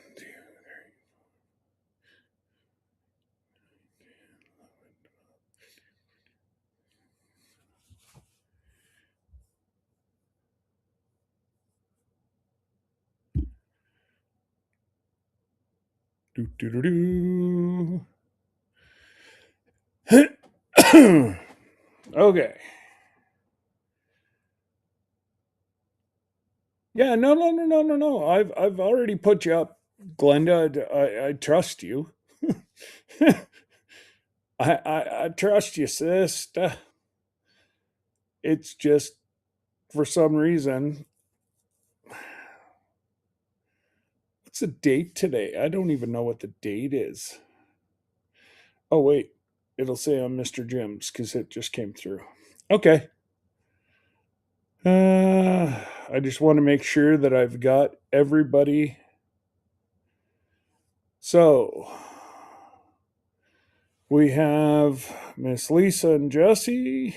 two, do. Okay. Yeah, no. I've already put you up, Glenda. I trust you. I trust you, sis. It's just for some reason. What's the date today? I don't even know what the date is. Oh wait, it'll say on Mr. Jim's because it just came through. Okay. I just want to make sure that I've got everybody. So we have Miss Lisa and Jesse.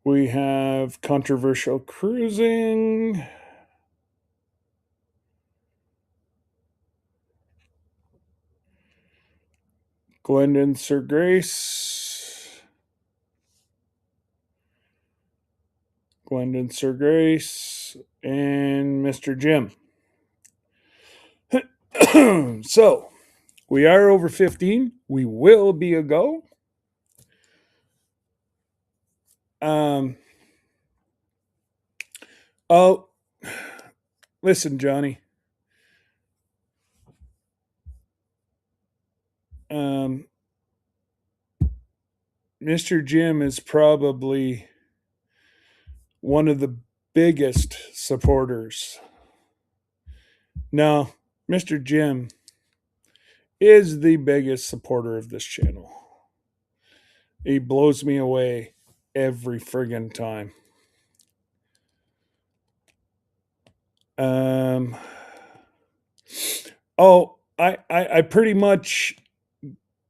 We have controversial cruising. Glendon Sir Grace. Glendon Sir Grace. And Mr. Jim. So we are over 15. We will be a go. Oh, listen, Johnny. Mr. Jim is probably one of the biggest supporters. No, Mr. Jim is the biggest supporter of this channel. He blows me away every friggin' time. I pretty much,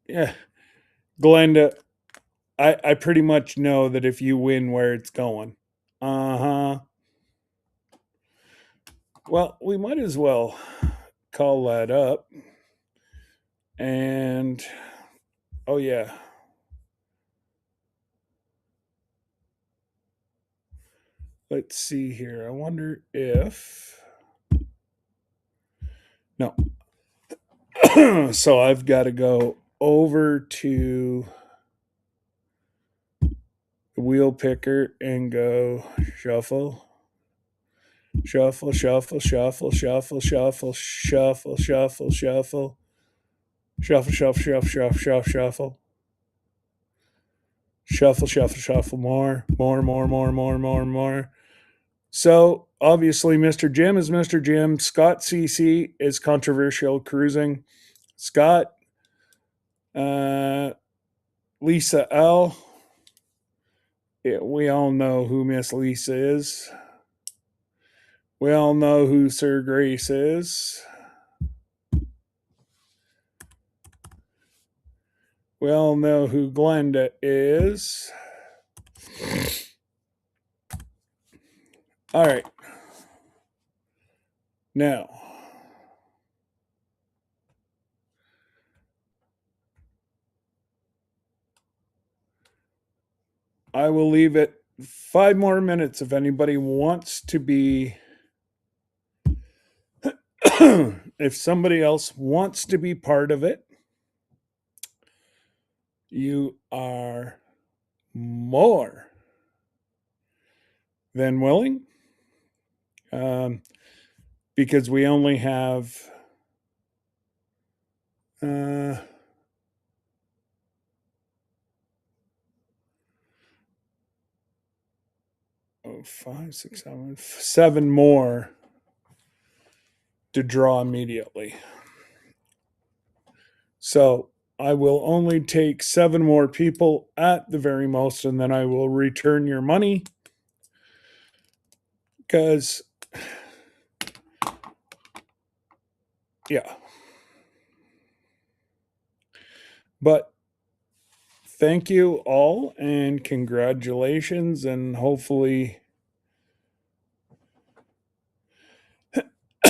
yeah, Glenda, I pretty much know that if you win, where it's going. Uh-huh. Well, we might as well call that up. And, oh yeah. Let's see here. I wonder if... No. So I've got to go over to the wheel picker and go shuffle. Shuffle, shuffle, shuffle, shuffle, shuffle, shuffle, shuffle, shuffle. Shuffle, shuffle, shuffle, shuffle, shuffle, shuffle. Shuffle, shuffle, shuffle, more. So obviously Mr. Jim is Mr. Jim. Scott CC is controversial cruising. Scott, Lisa L. Yeah, we all know who Miss Lisa is. We all know who Sir Grace is. We all know who Glenda is. All right. Now, I will leave it 5 more minutes if anybody wants to be... if somebody else wants to be part of it, you are more than willing. Because we only have 5, 6, 7 more to draw immediately. So I will only take 7 more people at the very most, and then I will return your money Because, yeah. But thank you all and congratulations. And hopefully,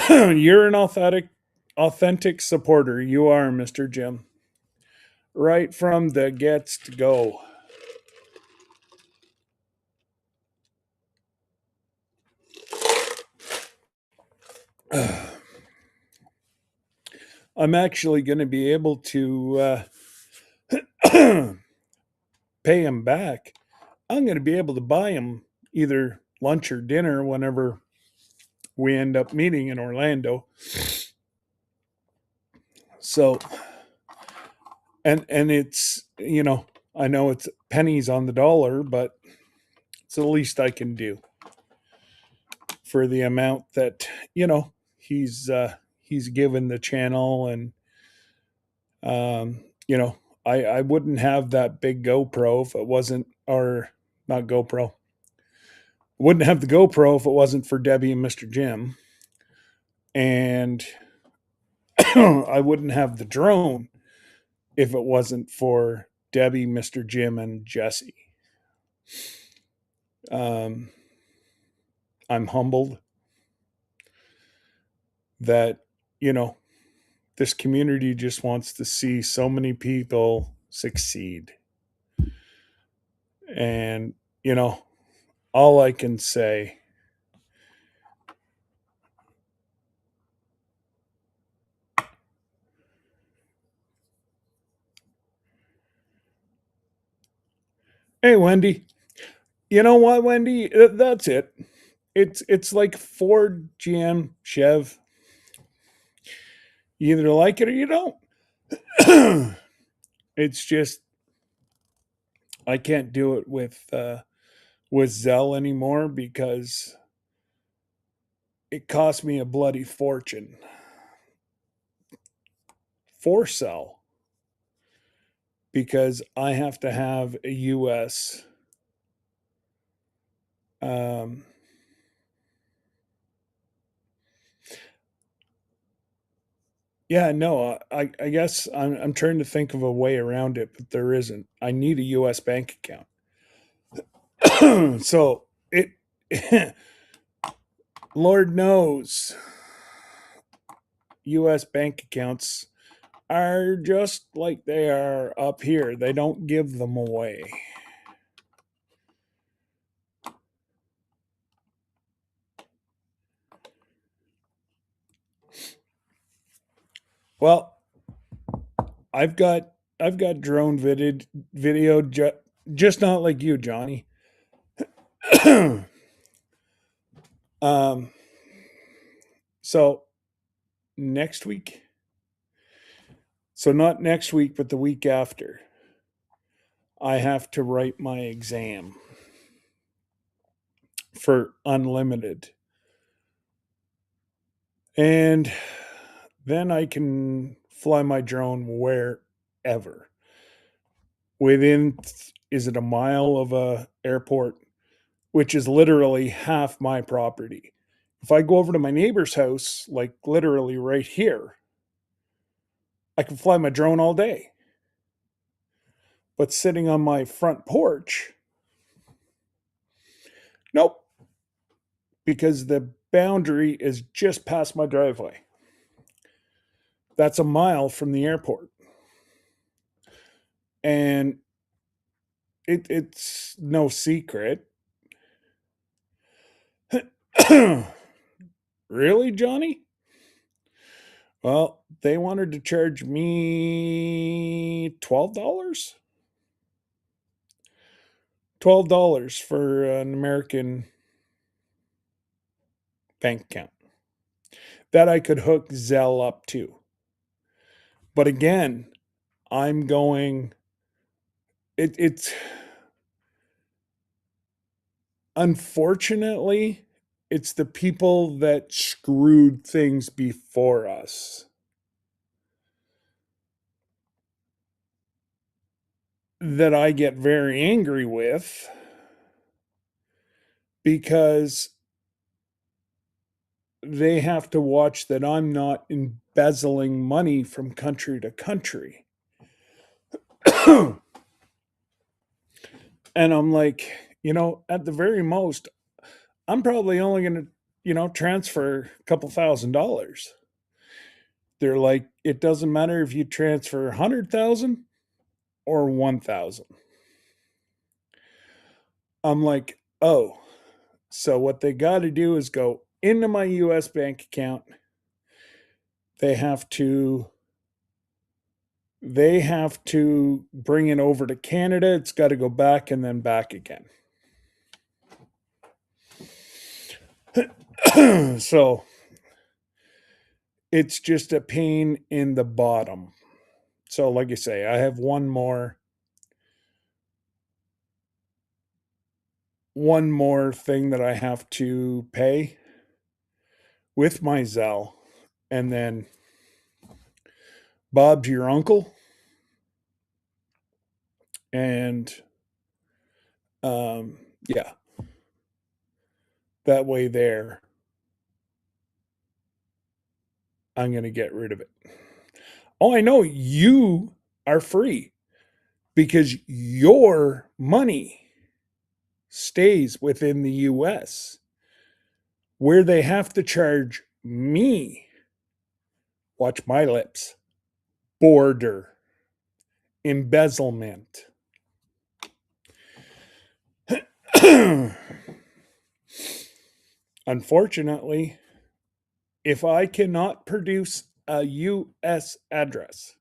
you're an authentic supporter. You are, Mr. Jim. Right from the gets to go. I'm actually going to be able to pay him back. I'm going to be able to buy him either lunch or dinner whenever we end up meeting in Orlando. So, and it's, I know it's pennies on the dollar, but it's the least I can do for the amount that, he's given the channel. And um I wouldn't have that big GoPro if it wasn't, or not GoPro. Wouldn't have the GoPro if it wasn't for Debbie and Mr. Jim. And I wouldn't have the drone if it wasn't for Debbie, Mr. Jim, and Jesse. Um, I'm humbled that, you know, this community just wants to see so many people succeed. And, all I can say, hey, Wendy, you know what, Wendy? That's it. It's like Ford, GM, Chev. You either like it or you don't. It's just I can't do it with Zell anymore because it cost me a bloody fortune for Cell because I have to have a US um, yeah, no, I guess I'm trying to think of a way around it, but there isn't. I need a US bank account. So it Lord knows US bank accounts are just like they are up here. They don't give them away. Well, I've got I've got drone video just not like you, Johnny. um so next week, so not next week but the week after, I have to write my exam for unlimited. And then I can fly my drone wherever. Within, is it a mile of a airport, which is literally half my property. If I go over to my neighbor's house, like literally right here, I can fly my drone all day. But sitting on my front porch, nope, because the boundary is just past my driveway. That's a mile from the airport. And it's no secret. Really, Johnny? Well, they wanted to charge me $12. $12 for an American bank account that I could hook Zelle up to. But again, I'm going. It's unfortunately, it's the people that screwed things before us that I get very angry with because they have to watch that I'm not embezzling money from country to country. And I'm like, at the very most, I'm probably only going to, transfer a couple $1,000s. They're like, it doesn't matter if you transfer 100,000 or 1,000. I'm like, oh, so what they got to do is go into my US bank account. They have to bring it over to Canada. It's got to go back and then back again. So it's just a pain in the bottom. So like I say, I have one more thing that I have to pay with my Zelle, and then Bob's your uncle, and yeah, that way there, I'm going to get rid of it. Oh, I know you are free because your money stays within the US, where they have to charge me, watch my lips, border, embezzlement. Unfortunately, if I cannot produce a US address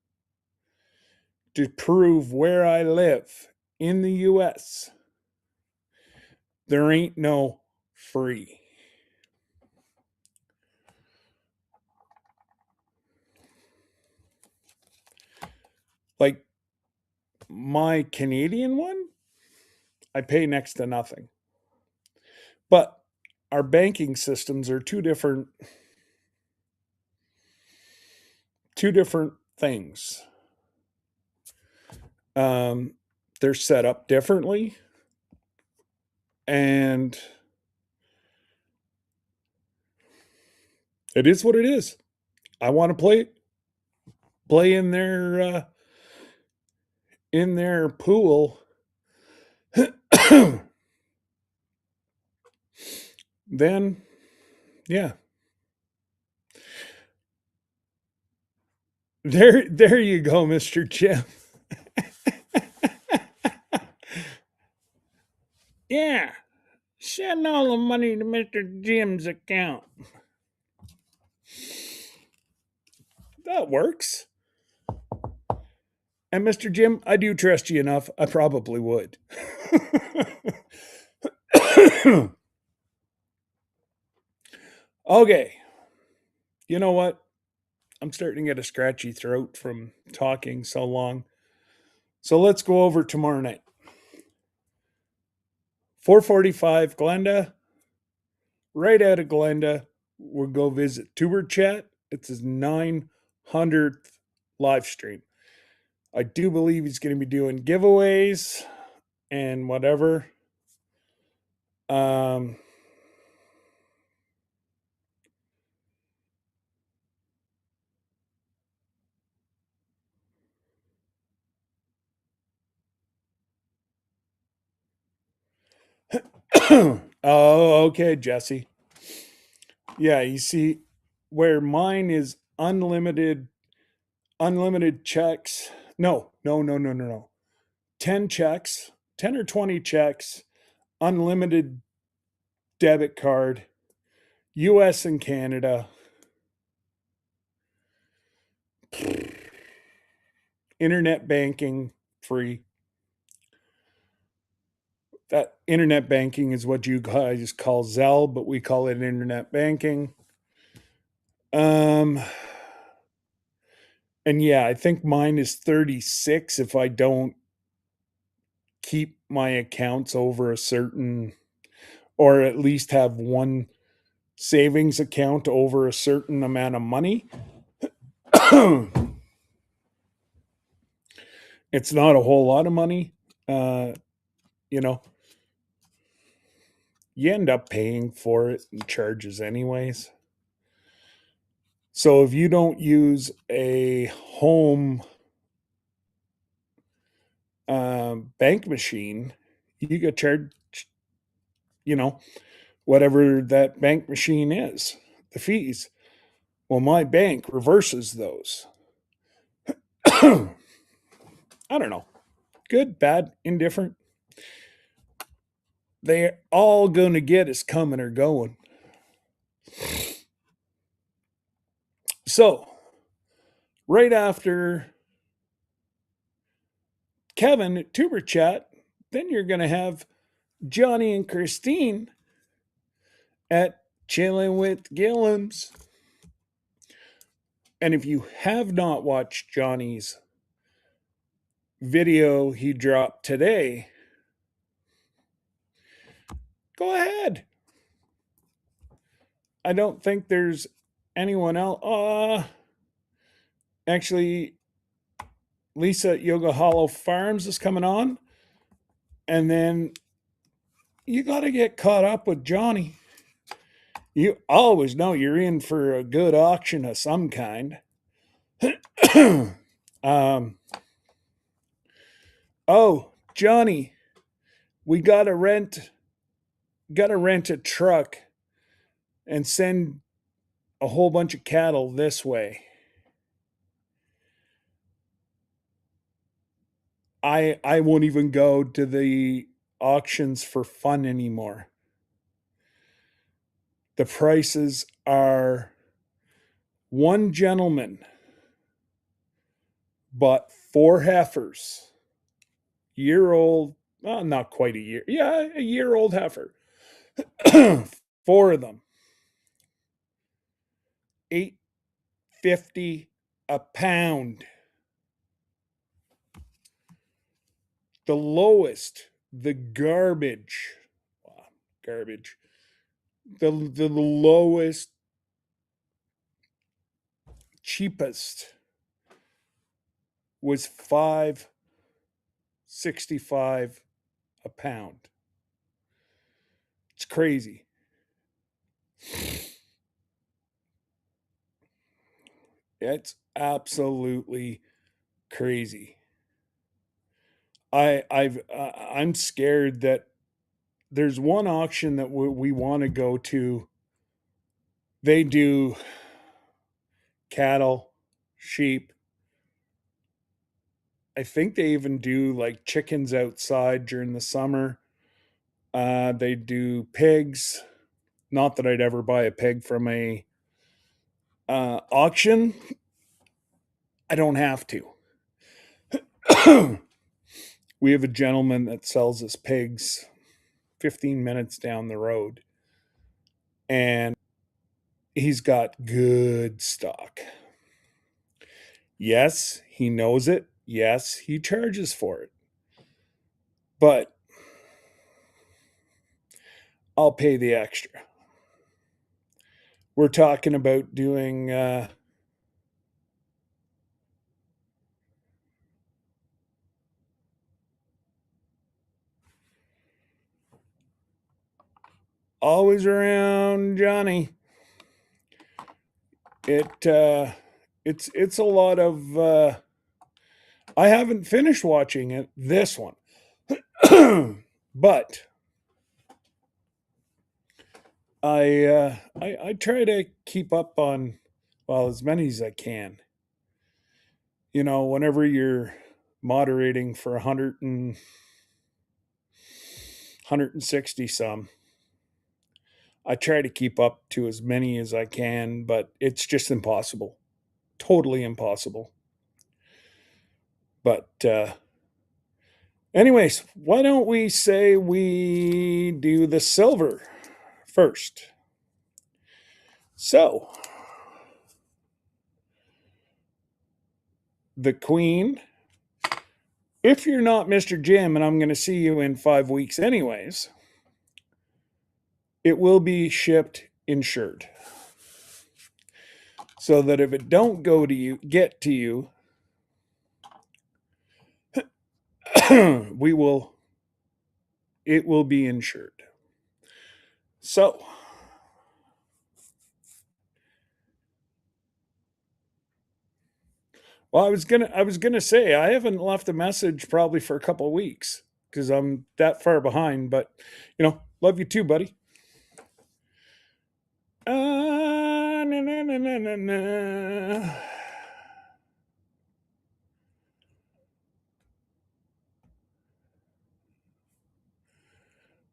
to prove where I live in the US, there ain't no free. Like my Canadian one, I pay next to nothing. But our banking systems are two different things. They're set up differently, and it is what it is. I want to play in their pool. Then, yeah, there you go, Mr. Jim. Yeah, send all the money to Mr. Jim's account. That works. And Mr. Jim, I do trust you enough. I probably would. Okay. You know what? I'm starting to get a scratchy throat from talking so long. So let's go over tomorrow night. 4:45 Glenda. Right out of Glenda, we'll go visit Tuber Chat. It's his 900th live stream. I do believe he's going to be doing giveaways and whatever. Oh, okay, Jesse. Yeah, you see, where mine is unlimited checks. No. 10 checks, 10 or 20 checks, unlimited debit card, US and Canada, internet banking free. That internet banking is what you guys call Zelle, but we call it internet banking. And yeah, I think mine is 36 if I don't keep my accounts over a certain, or at least have one savings account over a certain amount of money. It's not a whole lot of money. You know, you end up paying for it in charges anyways. So if you don't use a home bank machine, you get charged, you know, whatever that bank machine is, the fees. Well, my bank reverses those. I don't know. Good, bad, indifferent. They're all going to get is coming or going. So, right after Kevin at Tuber Chat, then you're going to have Johnny and Christine at Chilling with Gillums. And if you have not watched Johnny's video he dropped today, go ahead. I don't think there's anyone else. Actually, Lisa at Yoga Hollow Farms is coming on. And then you got to get caught up with Johnny. You always know you're in for a good auction of some kind. Oh, Johnny, we gotta rent a truck and send a whole bunch of cattle this way. I won't even go to the auctions for fun anymore. The prices are, one gentleman bought 4 heifers, year old, well, not quite a year, yeah, a year old heifer. 4 of them, $8.50 a pound. The lowest, the garbage, garbage, the lowest, cheapest was $5.65 a pound. It's crazy. It's absolutely crazy. I'm scared that there's one auction that we want to go to. They do cattle, sheep. I think they even do like chickens outside during the summer. They do pigs. Not that I'd ever buy a pig from a auction. I don't have to. We have a gentleman that sells us pigs 15 minutes down the road, and he's got good stock. Yes, he knows it. Yes, he charges for it. But I'll pay the extra. We're talking about doing always around Johnny. It's a lot of I haven't finished watching it, this one. But I try to keep up on, well, as many as I can. You know, whenever you're moderating for 160 some, I try to keep up to as many as I can, but it's just impossible. Totally impossible. But anyways, why don't we say we do the silver first? So, the Queen, if you're not Mr. Jim, and I'm going to see you in 5 weeks anyways, it will be shipped insured. So that if it don't go to you, get to you, it will be insured. So, Well, I was gonna say I haven't left a message probably for a couple of weeks because I'm that far behind. But love you too, buddy. Na, na, na, na, na, na.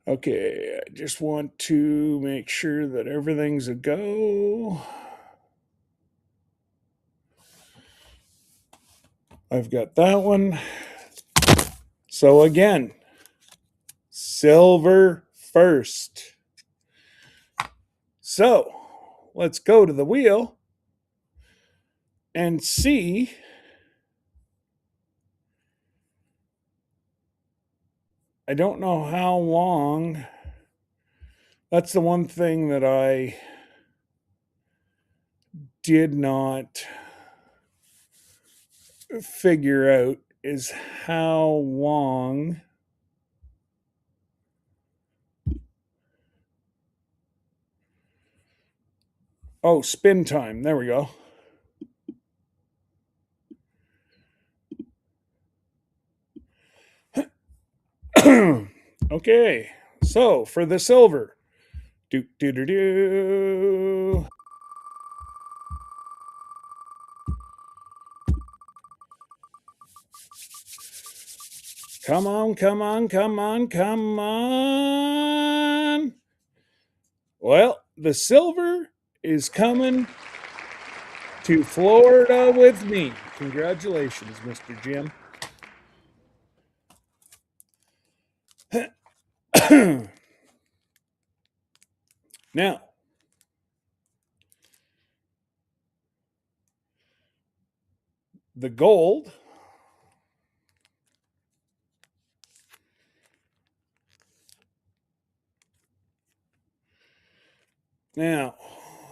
Okay, I just want to make sure that everything's a go. I've got that one. So again, silver first. So let's go to the wheel and see. I don't know how long. That's the one thing that I did not figure out is how long. Oh, spin time. There we go. Okay, so for the silver, do do do do. Come on, come on, come on, come on. Well, the silver is coming to Florida with me. Congratulations, Mr. Jim. Now, the gold. Now,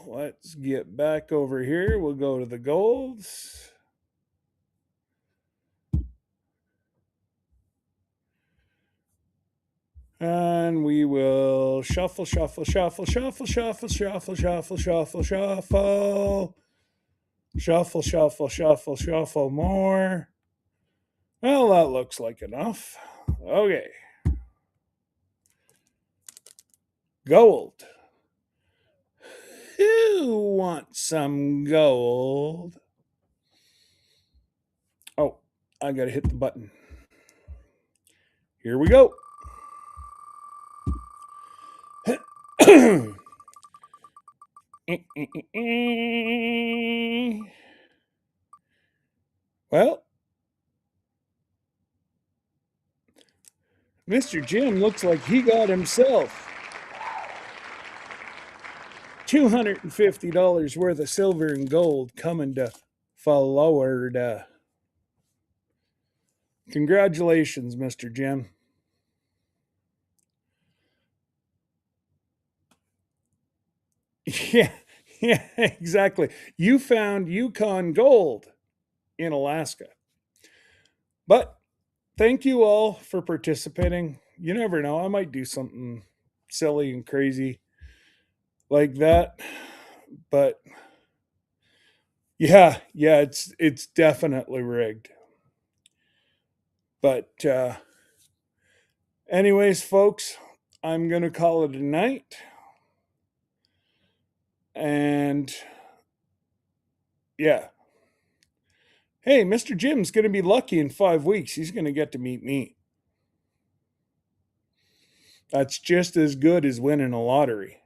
let's get back over here. We'll go to the golds. And we will shuffle, shuffle, shuffle, shuffle, shuffle, shuffle, shuffle, shuffle, shuffle. Shuffle, shuffle, shuffle, shuffle more. Well, that looks like enough. Okay. Gold. Who wants some gold? Oh, I got to hit the button. Here we go. Well, Mr. Jim looks like he got himself $250 worth of silver and gold coming to Florida. Congratulations, Mr. Jim. Yeah, yeah, exactly. You found Yukon gold in Alaska. But thank you all for participating. You never know, I might do something silly and crazy like that. But yeah, it's definitely rigged. But anyways, folks, I'm going to call it a night. And yeah. Hey, Mr. Jim's going to be lucky in 5 weeks. He's going to get to meet me. That's just as good as winning a lottery.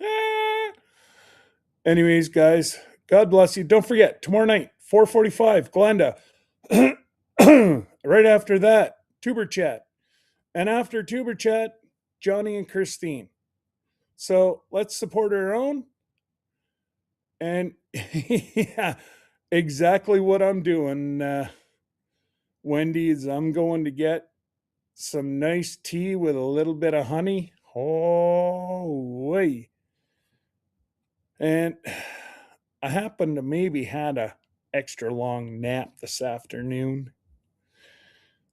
Ah. Anyways, guys, God bless you. Don't forget, tomorrow night, 4:45, Glenda. Right after that, Tuber Chat. And after Tuber Chat, Johnny and Christine. So let's support our own. And yeah, exactly what I'm doing, Wendy, is I'm going to get some nice tea with a little bit of honey. Oh, way. And I happen to maybe had a extra long nap this afternoon.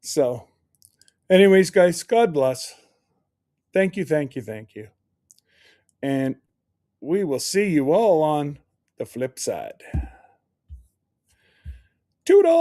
So, anyways, guys, God bless. Thank you, thank you, thank you. And we will see you all on the flip side. Toodle!